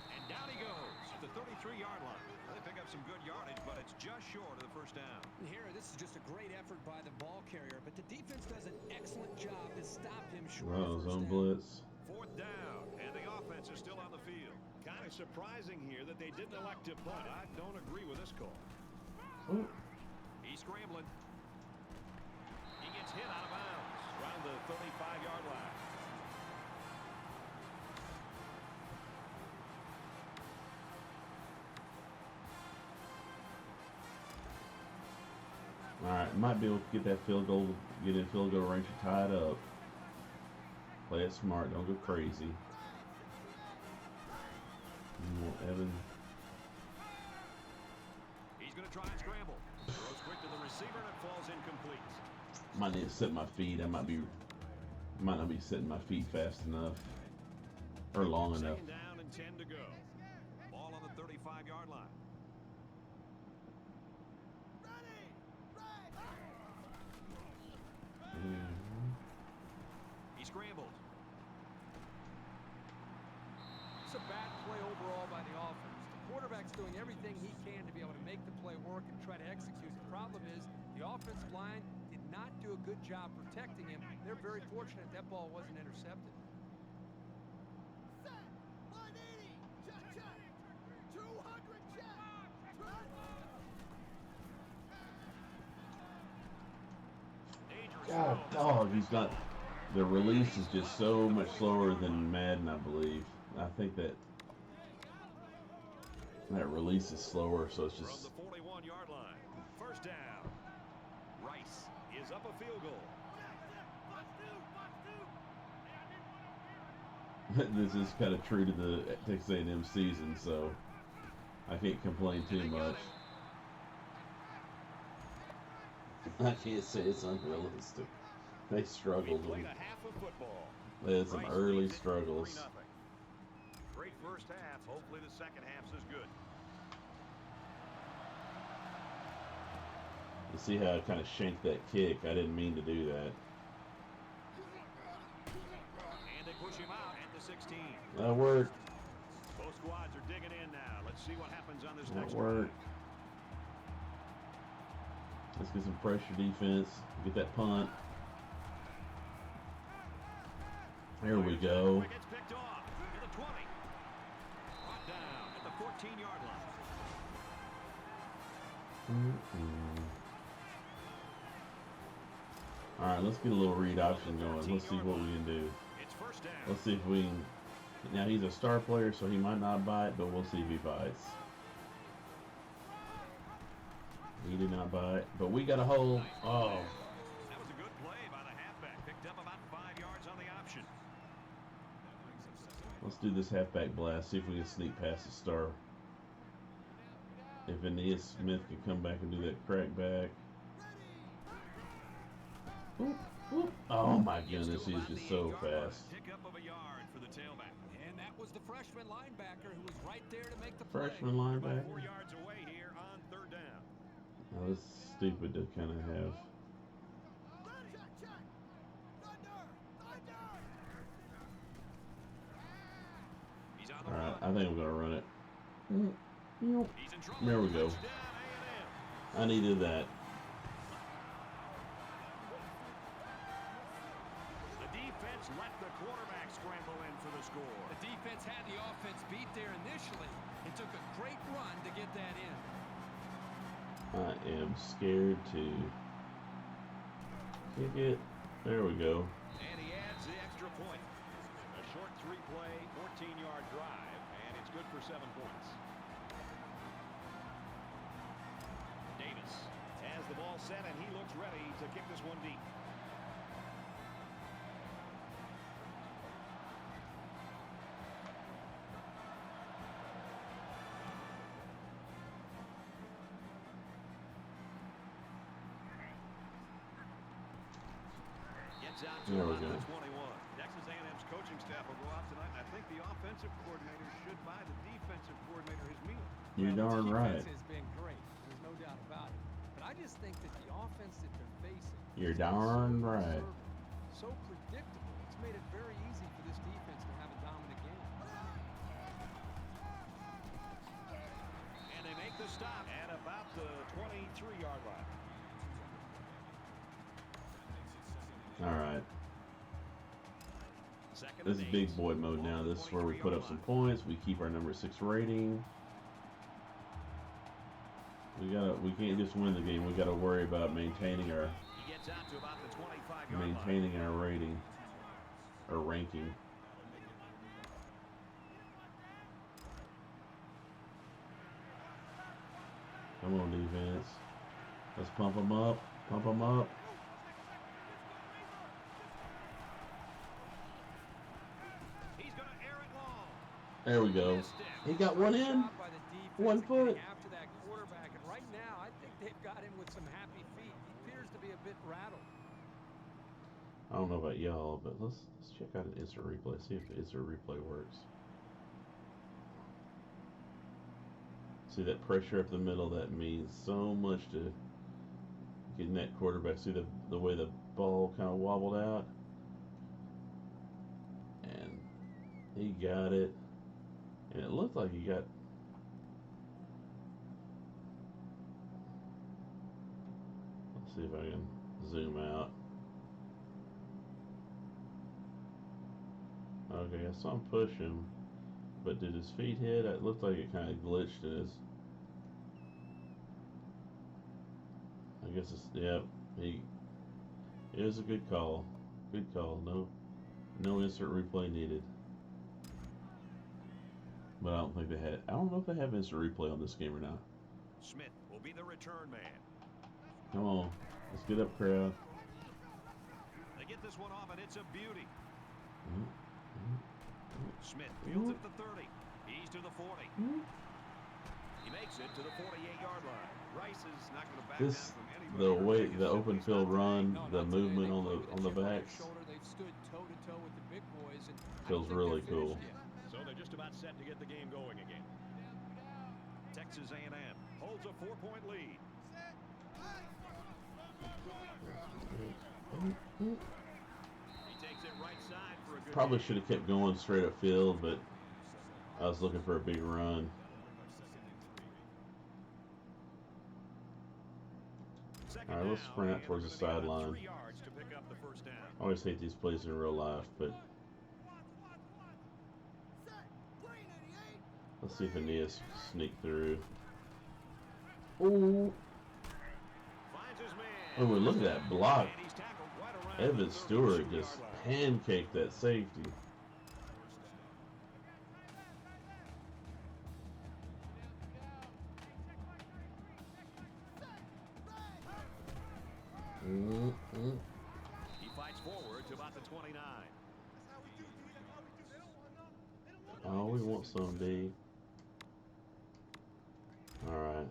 And down he goes at the 33-yard line. They pick up some good yardage, but it's just short of the first down. Here, this is just a great effort by the ball carrier, but the defense does an excellent job to stop him short of Zone first down. blitz. Fourth down, and the offense is still on the field. Kind of surprising here that they didn't elect to punt. I don't agree with this call. Ooh. He's scrambling. He gets hit out of bounds around the 35-yard line. All right, might be able to get that field goal, get in field goal range and tie it up. Play it smart, don't go crazy. Evan. He's going to try and scramble. Throws quick to the receiver and it falls incomplete. Might need to set my feet. I might not be setting my feet fast enough or long enough. Second down and 10 to go. Ball on the 35-yard line. He scrambled. It's a bad play overall by the offense. The quarterback's doing everything he can to be able to make the play work and try to execute. The problem is the offensive line did not do a good job protecting him. They're very fortunate that ball wasn't intercepted. God, dog, he's got the release is just so much slower than Madden, I believe. I think that release is slower, so it's just. From the 41-yard line, first down. Rice is up a field goal. This is kind of true to the Texas A&M season, so I can't complain too much. I can't say it's unrealistic. They struggled. They had some early struggles. Great first half. Hopefully the second half's as good. You see how I kind of shanked that kick? I didn't mean to do that. And they push him out at the 16. That worked. Both squads are digging in now. Let's see what happens on this next That worked. Let's get some pressure defense. Get that punt. There we go. Gets picked off at the 20. Brought down at the 14-yard line. All right, let's get a little read option going. Let's see what we can do. It's first down. Let's see if we can. Now he's a star player, so he might not bite, but we'll see if he bites. He did not bite, but we got a hole. Oh. That was a good play by the halfback. Picked up about 5 yards on the option. Let's do this halfback blast. See if we can sneak past the star. If Aeneas Smith can come back and do that crack back. Whoop, whoop. Oh my goodness, he's just so fast. Pick up of a yard for the tailback. And that was the freshman linebacker who was right there to make the play. Freshman linebacker. 4 yards away here on third down. Oh, that's stupid to kind of have. He's on the All right, run. I think I'm gonna run it. He's in trouble. There we go. Touchdown, A&M. I needed that. The defense let the quarterback scramble in for the score. The defense had the offense beat there initially. It took a great run to get that in. I am scared to kick it. There we go. And he adds the extra point. A short 3-play, 14-yard drive, and it's good for 7 points. Davis has the ball set, and he looks ready to kick this one deep. Gets out to There we about go. the 21. Texas A&M's coaching staff will go out tonight, and I think the offensive coordinator should buy the defensive coordinator his meal. You're darn The right. defense has been great. There's no doubt about it. But I just think that the offense that they're facing You're is darn so right. conservative, so predictable. It's made it very easy for this defense to have a dominant game. And they make the stop at about the 23-yard line. All right. Second This is and big 8. boy mode now. This is where we put up some 23-yard points. We keep our number 6 rating. We can't just win the game. We gotta worry about maintaining our line. He gets out to about the 25-yard line. rating or ranking. Come on, defense. Let's pump them up. Pump them up. He's going to air it long. There we go. Missed it. He got one Great in. job by the defense 1 of foot. getting after that quarterback. And right now, I think they've got him with some happy feet. He appears to be a bit rattled. I don't know about y'all, but let's check out an instant replay. See if the instant replay works. See that pressure up the middle? That means so much to getting that quarterback. See the way the ball kind of wobbled out, and he got it, and it looked like he got. Let's see if I can zoom out. Okay, I saw him push him, but did his feet hit? It looked like it kind of glitched in his. I guess it's, yep, it was a good call. Good call. No instant replay needed. But I don't think they had, I don't know if they have instant replay on this game or not. Smith will be the return man. Come on, let's get up, crowd. They get this one off, and it's a beauty. Smith fields it at the 30. He's to the 40. He makes it to the 48-yard line. Rice is not going to back down from anybody. The way the open field run, the movement on the backs They've stood toe to toe with the big boys, and feels really cool. So they're just about set to get the game going again. Texas A&M holds a 4-point lead. He takes it right side for a good Probably gain. should have kept going straight up field, but I was looking for a big run. All right, let's sprint out towards the sideline. I always hate these plays in real life, but let's see if Aeneas can sneak through. Oh, oh, look at that block. Evan Stewart just pancaked that safety. He fights forward to about the 29. Oh, we want some D. All right,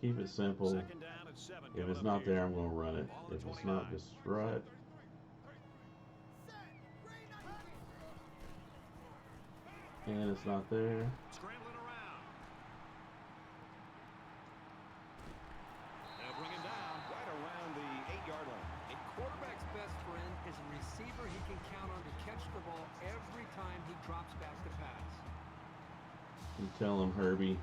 keep it simple. Second down at 7. If it's not there, I'm going to run it. If it's not just right. And it's not there. Scrambling around. They'll bring him down right around the 8-yard line. A quarterback's best friend is a receiver he can count on to catch the ball every time he drops back to pass. You tell him, Herbie.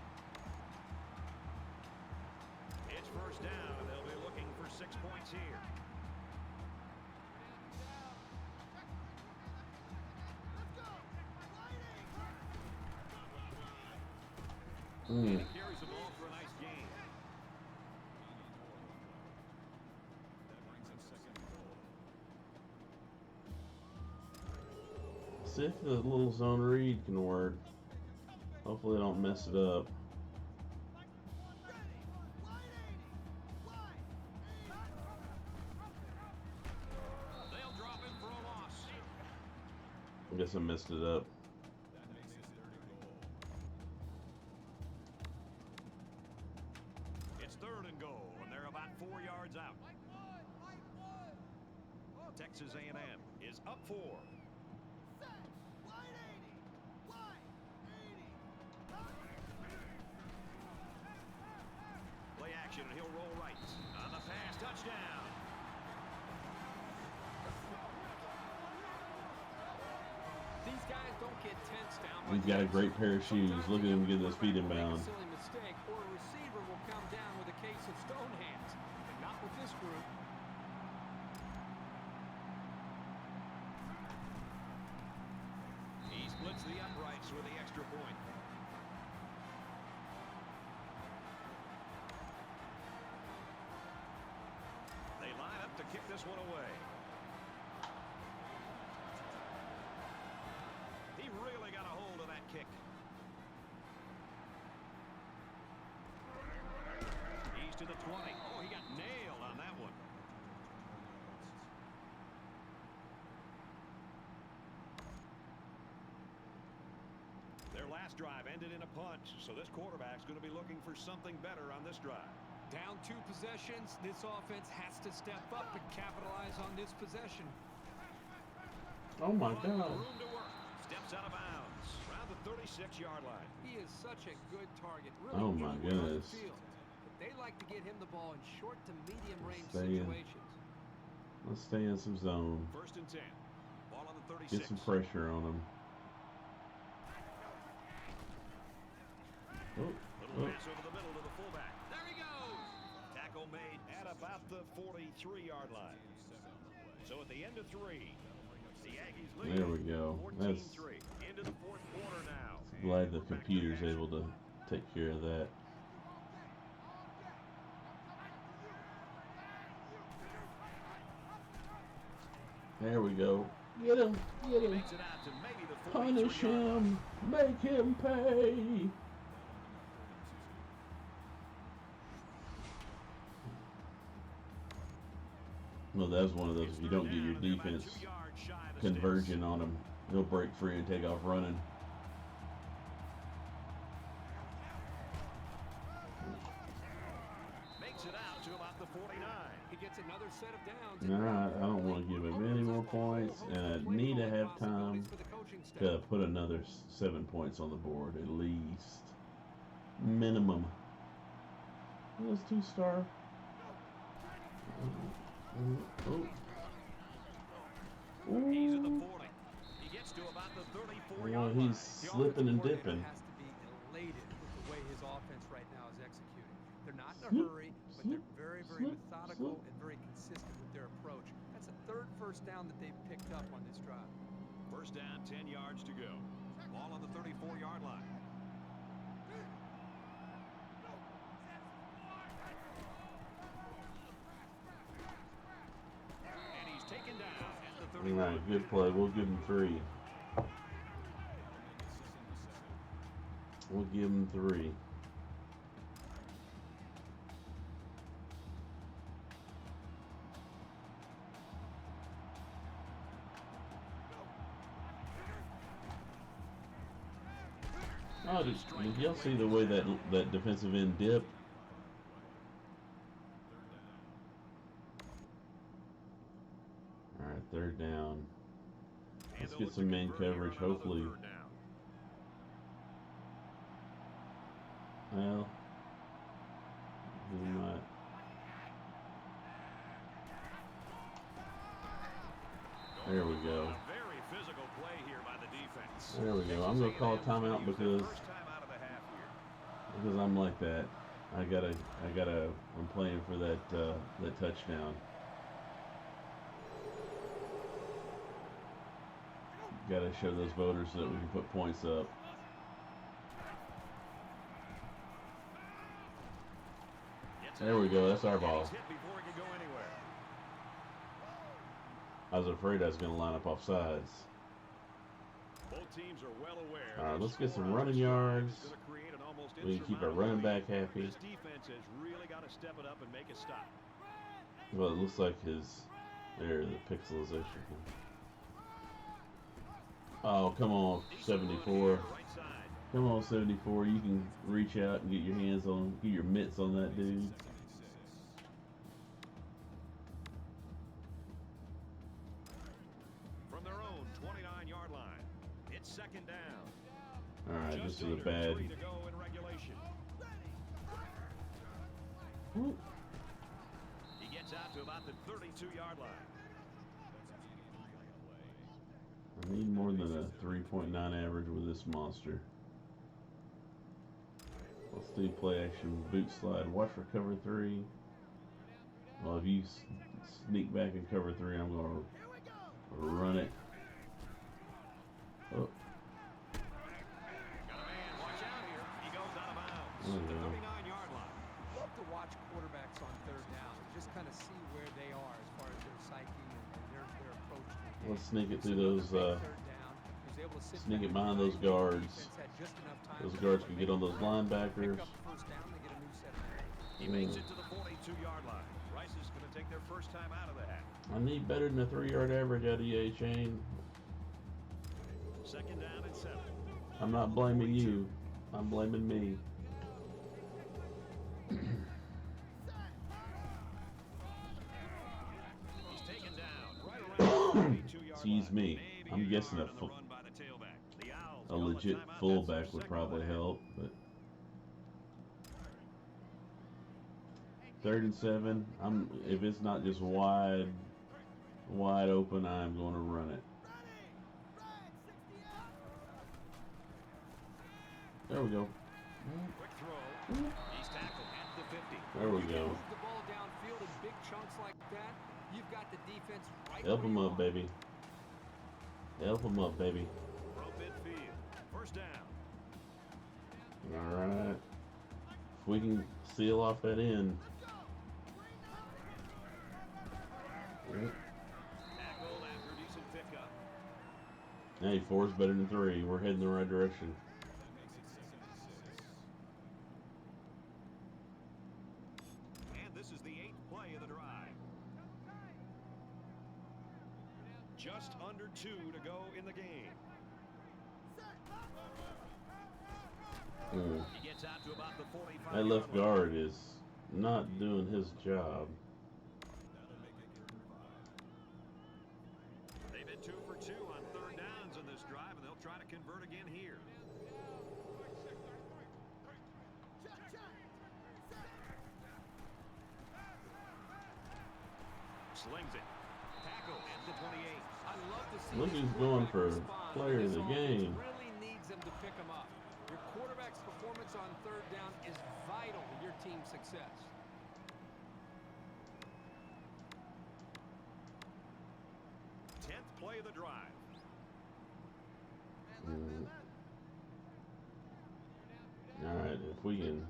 It's first down, and they'll be looking for 6 points here. Carries the ball for a nice gain. See if the little zone read can work. Hopefully I don't mess it up. They'll drop him for a loss. I guess I messed it up. It's 3rd and goal, and they're about 4 yards out. Texas A&M is up 4. Play action, and he'll roll right. On the pass, touchdown. These guys don't get tensed down. He's got a great pair of shoes. Look at him get those feet inbound. Silly mistake, or a receiver will come down with a case of stone hands. But not with this group. He splits the uprights with the extra point. They line up to kick this one away. He really got a hold of that kick. He's to the 20. Oh, he got nailed on that one. Their last drive ended in a punt, so this quarterback's going to be looking for something better on this drive. Down 2 possessions, this offense has to step up and capitalize on this possession. Oh my God. Room to work. Steps out of bounds around the 36-yard line. He is such a good target. Really Oh my anywhere on the goodness. field. But they like to get him the ball in short to medium range Stay in. situations. Let's stay in some zone. 1st and 10. Ball on the 36. Get some pressure on him. Oh, Little pass over the middle to the fullback. There he goes. Tackle made at about the 43-yard line. So at the end of 3, the Aggies lead. There we go. 14-3. That's Into the 4th quarter now. glad the computer's able to take care of that. There we go. Get him. Get him. Makes it out to maybe the Punish 43-yard line. him. Make him pay. Well, that was one of those. If you don't get your defense conversion on him, he'll break free and take off running. gets another set of downs. Alright, I don't want to give him any more points, and I need to have time to put another 7 points on the board, at least. Minimum. Those 2-star. Oh. He's at the Ooh. 40. He gets to about the 34 Well, yard he's line. slipping and dipping. Has to be elated with the way his offense right now is executing. They're not in a hurry, but they're very, very methodical and very consistent with their approach. That's the third first down that they've picked up on this drive. First down, 10 yards to go. Ball on the 34-yard line. And he's taken down at the 31. Alright, good play. We'll give him 3. We'll give him 3. Oh, did y'all see the way that defensive end dipped? Alright, third down. Let's get some man coverage, hopefully. Well, he might. There we go. Very physical play here by the defense. There we go. I'm gonna call a timeout because I'm like that. I'm playing for that touchdown. Gotta show those voters so that we can put points up. There we go. That's our ball. I was afraid I was going to line up off sides. Both teams are well aware. All right, let's get some running yards. We can keep our running back happy. This defense has really got to step it up and make a stop. Well, it looks like the pixelization. Oh, come on, 74. Come on, 74. You can reach out and get your mitts on that dude. From their own 29-yard line, it's second down. All right, this Just is a under bad. 3 to go in regulation. Whoop. He gets out to about the 32-yard line. I need more than a 3.9 average with this monster. Let's do play action, boot slide, watch for cover 3. Well, if you sneak back and cover 3, I'm going to run it. Oh. Got a man, watch out here. He goes out of bounds. Oh, The yeah. 39-yard line. Love to watch quarterbacks on third down. Just kind of see where they are as far as their psyche and their approach to the game. Let's sneak it through those. Sneak it behind those guards. Those guards can get on those linebackers. He makes it to the 42-yard line. Rice is going to take their first time out of the hat. I need better than a 3-yard average out of you, Chain. Second down and 7. I'm not blaming you. I'm blaming me. He's taken down right around the 42-yard Excuse line. me. Maybe I'm guessing a a run by the tailback. The Owls A call legit timeout. That's fullback their would second probably play. help, but 3rd and 7. If it's not just wide open, I'm going to run it. There we go. Quick throw. He's tackled at the 50. There we go. Move the ball downfield in big chunks like that. You've got the defense right Help where him you up, are. baby. Help him up, baby. From midfield. First down. All right. If we can seal off that end. Yep. Tackled after a decent pickup. Hey, 4 is better than 3. We're heading the right direction. And this is the 8th play of the drive. Just under 2 to go in the game. He gets out to about the 45. That left guard is not doing his job. convert again here. Slings it. Tackle at the 28. I love to see Look these who's going quarterbacks for respond player when of this the offense game. really needs them to pick them up. Your quarterback's performance on third down is vital to your team's success. Play of the drive. All right, if we can.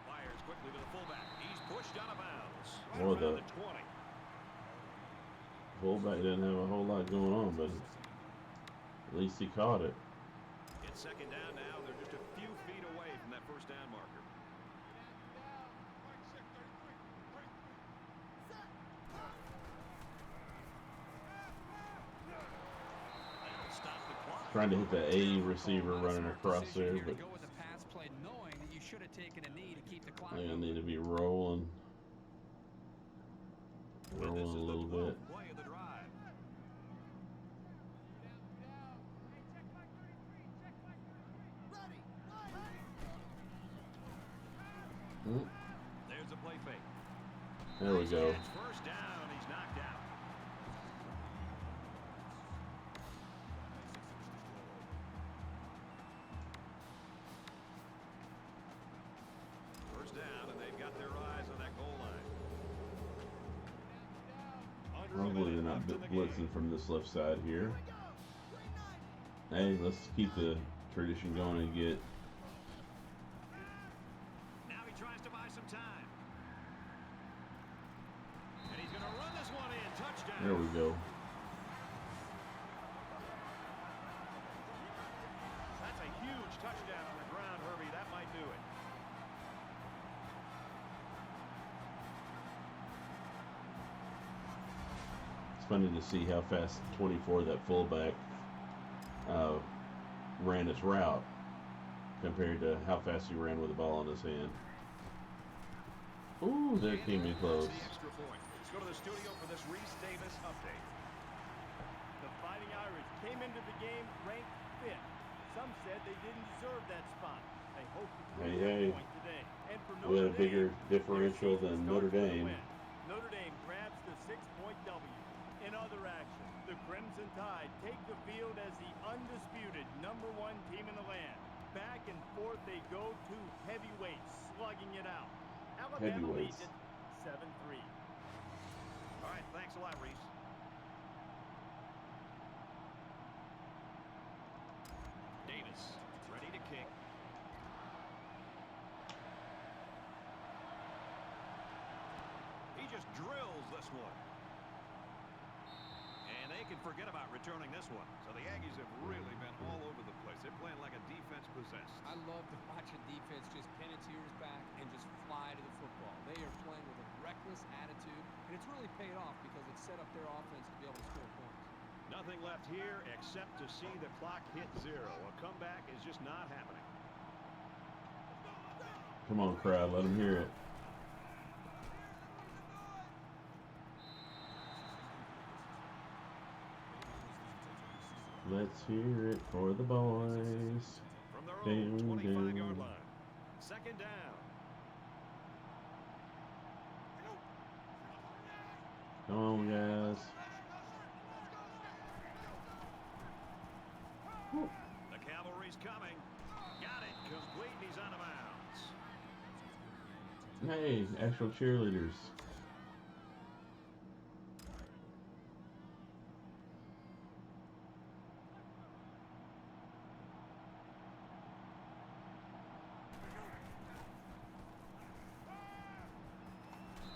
Fires quickly to the fullback. He's pushed out of bounds. Well, Right around the the 20. fullback doesn't have a whole lot going on, but at least he caught it. It's second down now. They're just a few feet away from that first down marker. Trying to hit the A receiver running across there, but Go with the pass play, knowing that you should have taken a knee to keep the clock I think I moving. need to be rolling a little bit. Play of the drive. There's a play fake. There we go. It's first down. He's knocked out. First down, and they've got their eyes on that goal line. Hopefully they're not blitzing from this left side here. Hey, let's keep the tradition going and get. Now he tries to buy some time. And he's going to run this one in. Touchdown. There we go. That's a huge touchdown on the ground, Herbie. That might do it. It's funny to see how fast 24, that fullback, ran his route compared to how fast he ran with the ball in his hand. Ooh, that came in close. The extra point. Let's go to the studio for this Reese Davis update. The Fighting Irish came into the game ranked 5th. Some said they didn't deserve that spot. They hope to prove Hey, their point today. And for we had a Notre bigger Dame, differential their than season Notre starts with a Dame. win. Notre Dame grabs the 6-point W. In other action, the Crimson Tide take the field as the undisputed #1 team in the land. Back and forth they go, two heavyweights slugging it out. Alabama leads Heavyweights. it 7-3. All right, thanks a lot, Reese. Davis, ready to kick. He just drills this one. And they can forget about returning this one. So the Aggies have really been all over the place. They're playing like a defense possessed. I love to watch a defense just pin its ears back and just fly to the football. They are playing with a reckless attitude, and it's really paid off because it set up their offense to be able to score points. Nothing left here except to see the clock hit 0. A comeback is just not happening. Come on, crowd, let them hear it. Let's hear it for the boys. From their own Down, 25-yard down. line. Second down. Come on, guys. The cavalry's coming. Got it. Complete, and he's out of bounds. Hey, actual cheerleaders.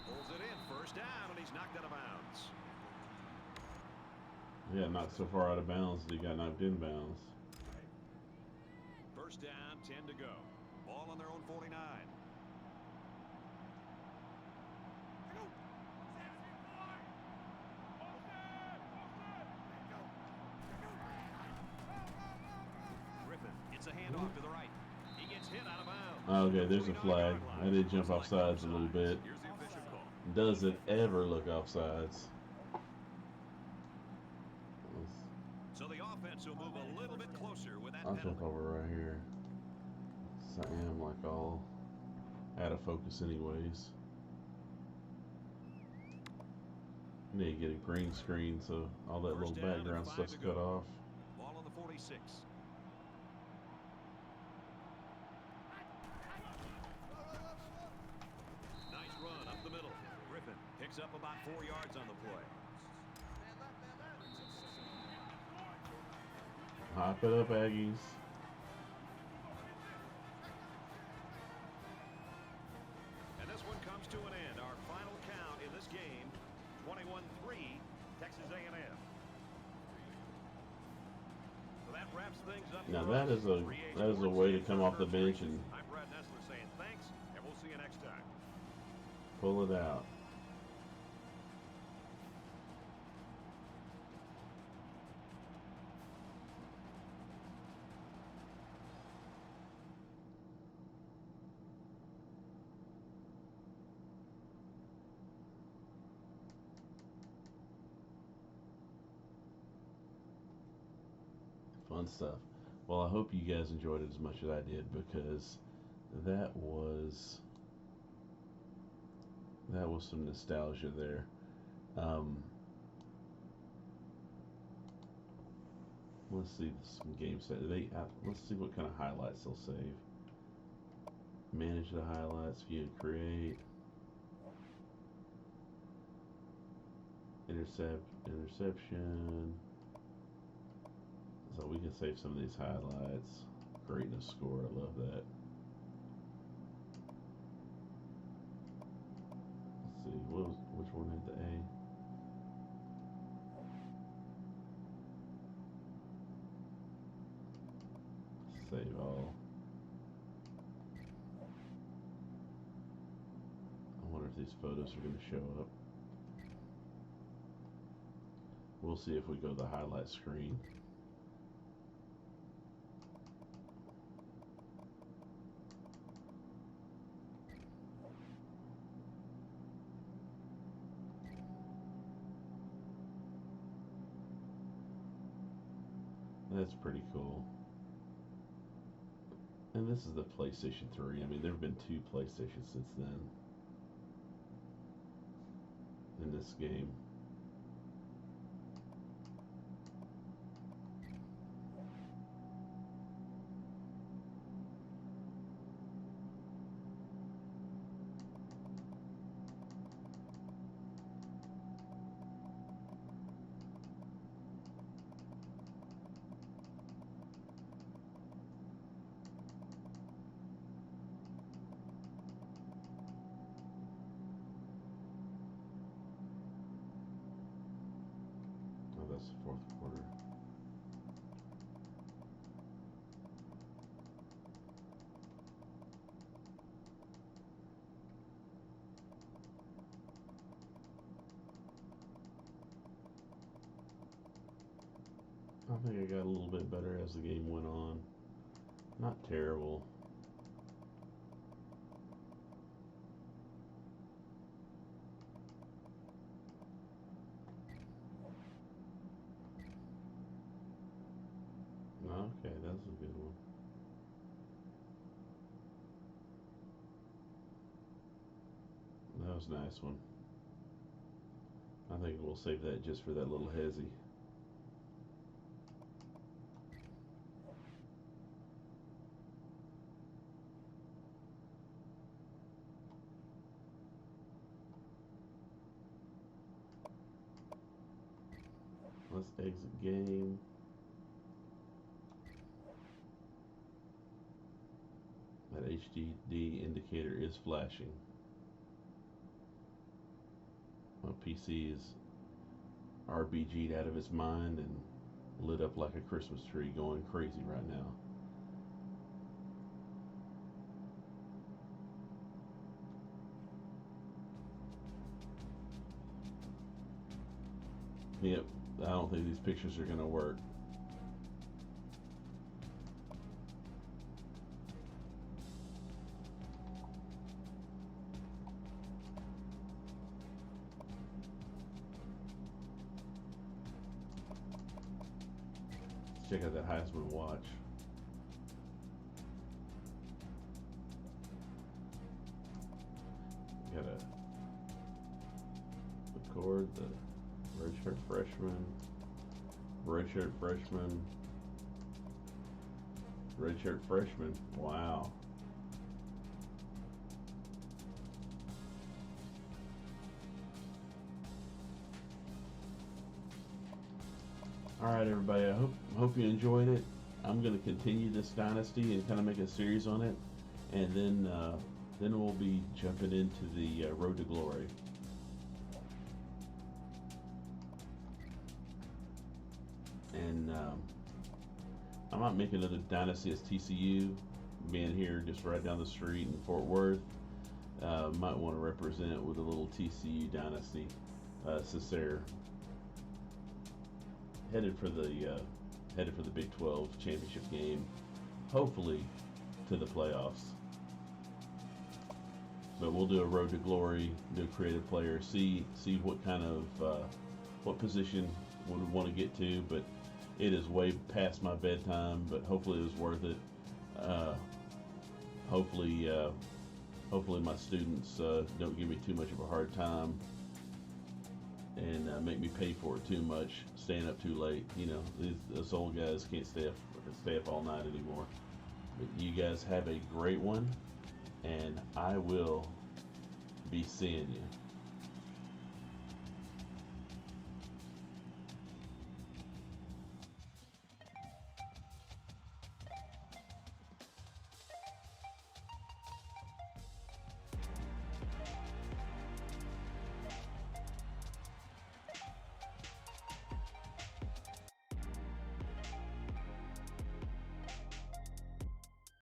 Pulls it in. First down, and he's knocked out of bounds. Yeah, not so far out of bounds that he got knocked in bounds. First down, 10 to go. Ball on their own 49. Griffin gets a handoff to the right. He gets hit out of bounds. Okay, there's a flag. I did jump off sides a little bit. Here's the official call. doesn't ever look offsides. So the offense will move a little bit closer with that I'll penalty. jump over right here. So I am like all out of focus anyways. Need to get a green screen so all that First little down and background 5 stuff's to cut go. off. Ball on the 46. Nice run up the middle. Griffin picks up about 4 yards on the play. Hop it up, Aggies. And this one comes to an end. Our final count in this game, 21-3, Texas A&M. So that wraps things up. Now for that us. is a 3A way to Sports come off the bench Anniversary. and I'm Brad Nessler saying thanks, and we'll see you next time. pull it out. Fun stuff. Well, I hope you guys enjoyed it as much as I did, because that was some nostalgia there. Let's see some game set. Let's see what kind of highlights they'll save. Manage the highlights, view and create. Interception. So we can save some of these highlights. Creating a score, I love that. Let's see, which one had the A? Save all. I wonder if these photos are going to show up. We'll see if we go to the highlight screen. That's pretty cool. And this is the PlayStation 3. I mean, there have been 2 PlayStations since then in this game. Oh, that's the 4th quarter. I think I got a little bit better as the game went on. Not terrible. Okay, that's a good one. That was a nice one. I think we'll save that just for that little hezzy. Let's exit game. That HDD indicator is flashing. My PC is RBG'd out of its mind and lit up like a Christmas tree, going crazy right now. Yep, I don't think these pictures are going to work. check out that Heisman watch. Gotta record the redshirt freshman, redshirt freshman, redshirt freshman. Wow. All right, everybody. I hope you enjoyed it. I'm going to continue this Dynasty and kind of make a series on it, and then we'll be jumping into the Road to Glory. And I might make another Dynasty as TCU, being here just right down the street in Fort Worth. Might want to represent with a little TCU Dynasty, since they're headed for the Big 12 championship game, hopefully to the playoffs. But we'll do a Road to Glory, do a creative player, see what kind of what position would we want to get to. But it is way past my bedtime. But hopefully it was worth it. Hopefully my students don't give me too much of a hard time and make me pay for it too much, staying up too late. You know, these old guys can't stay up all night anymore. But you guys have a great one, and I will be seeing you.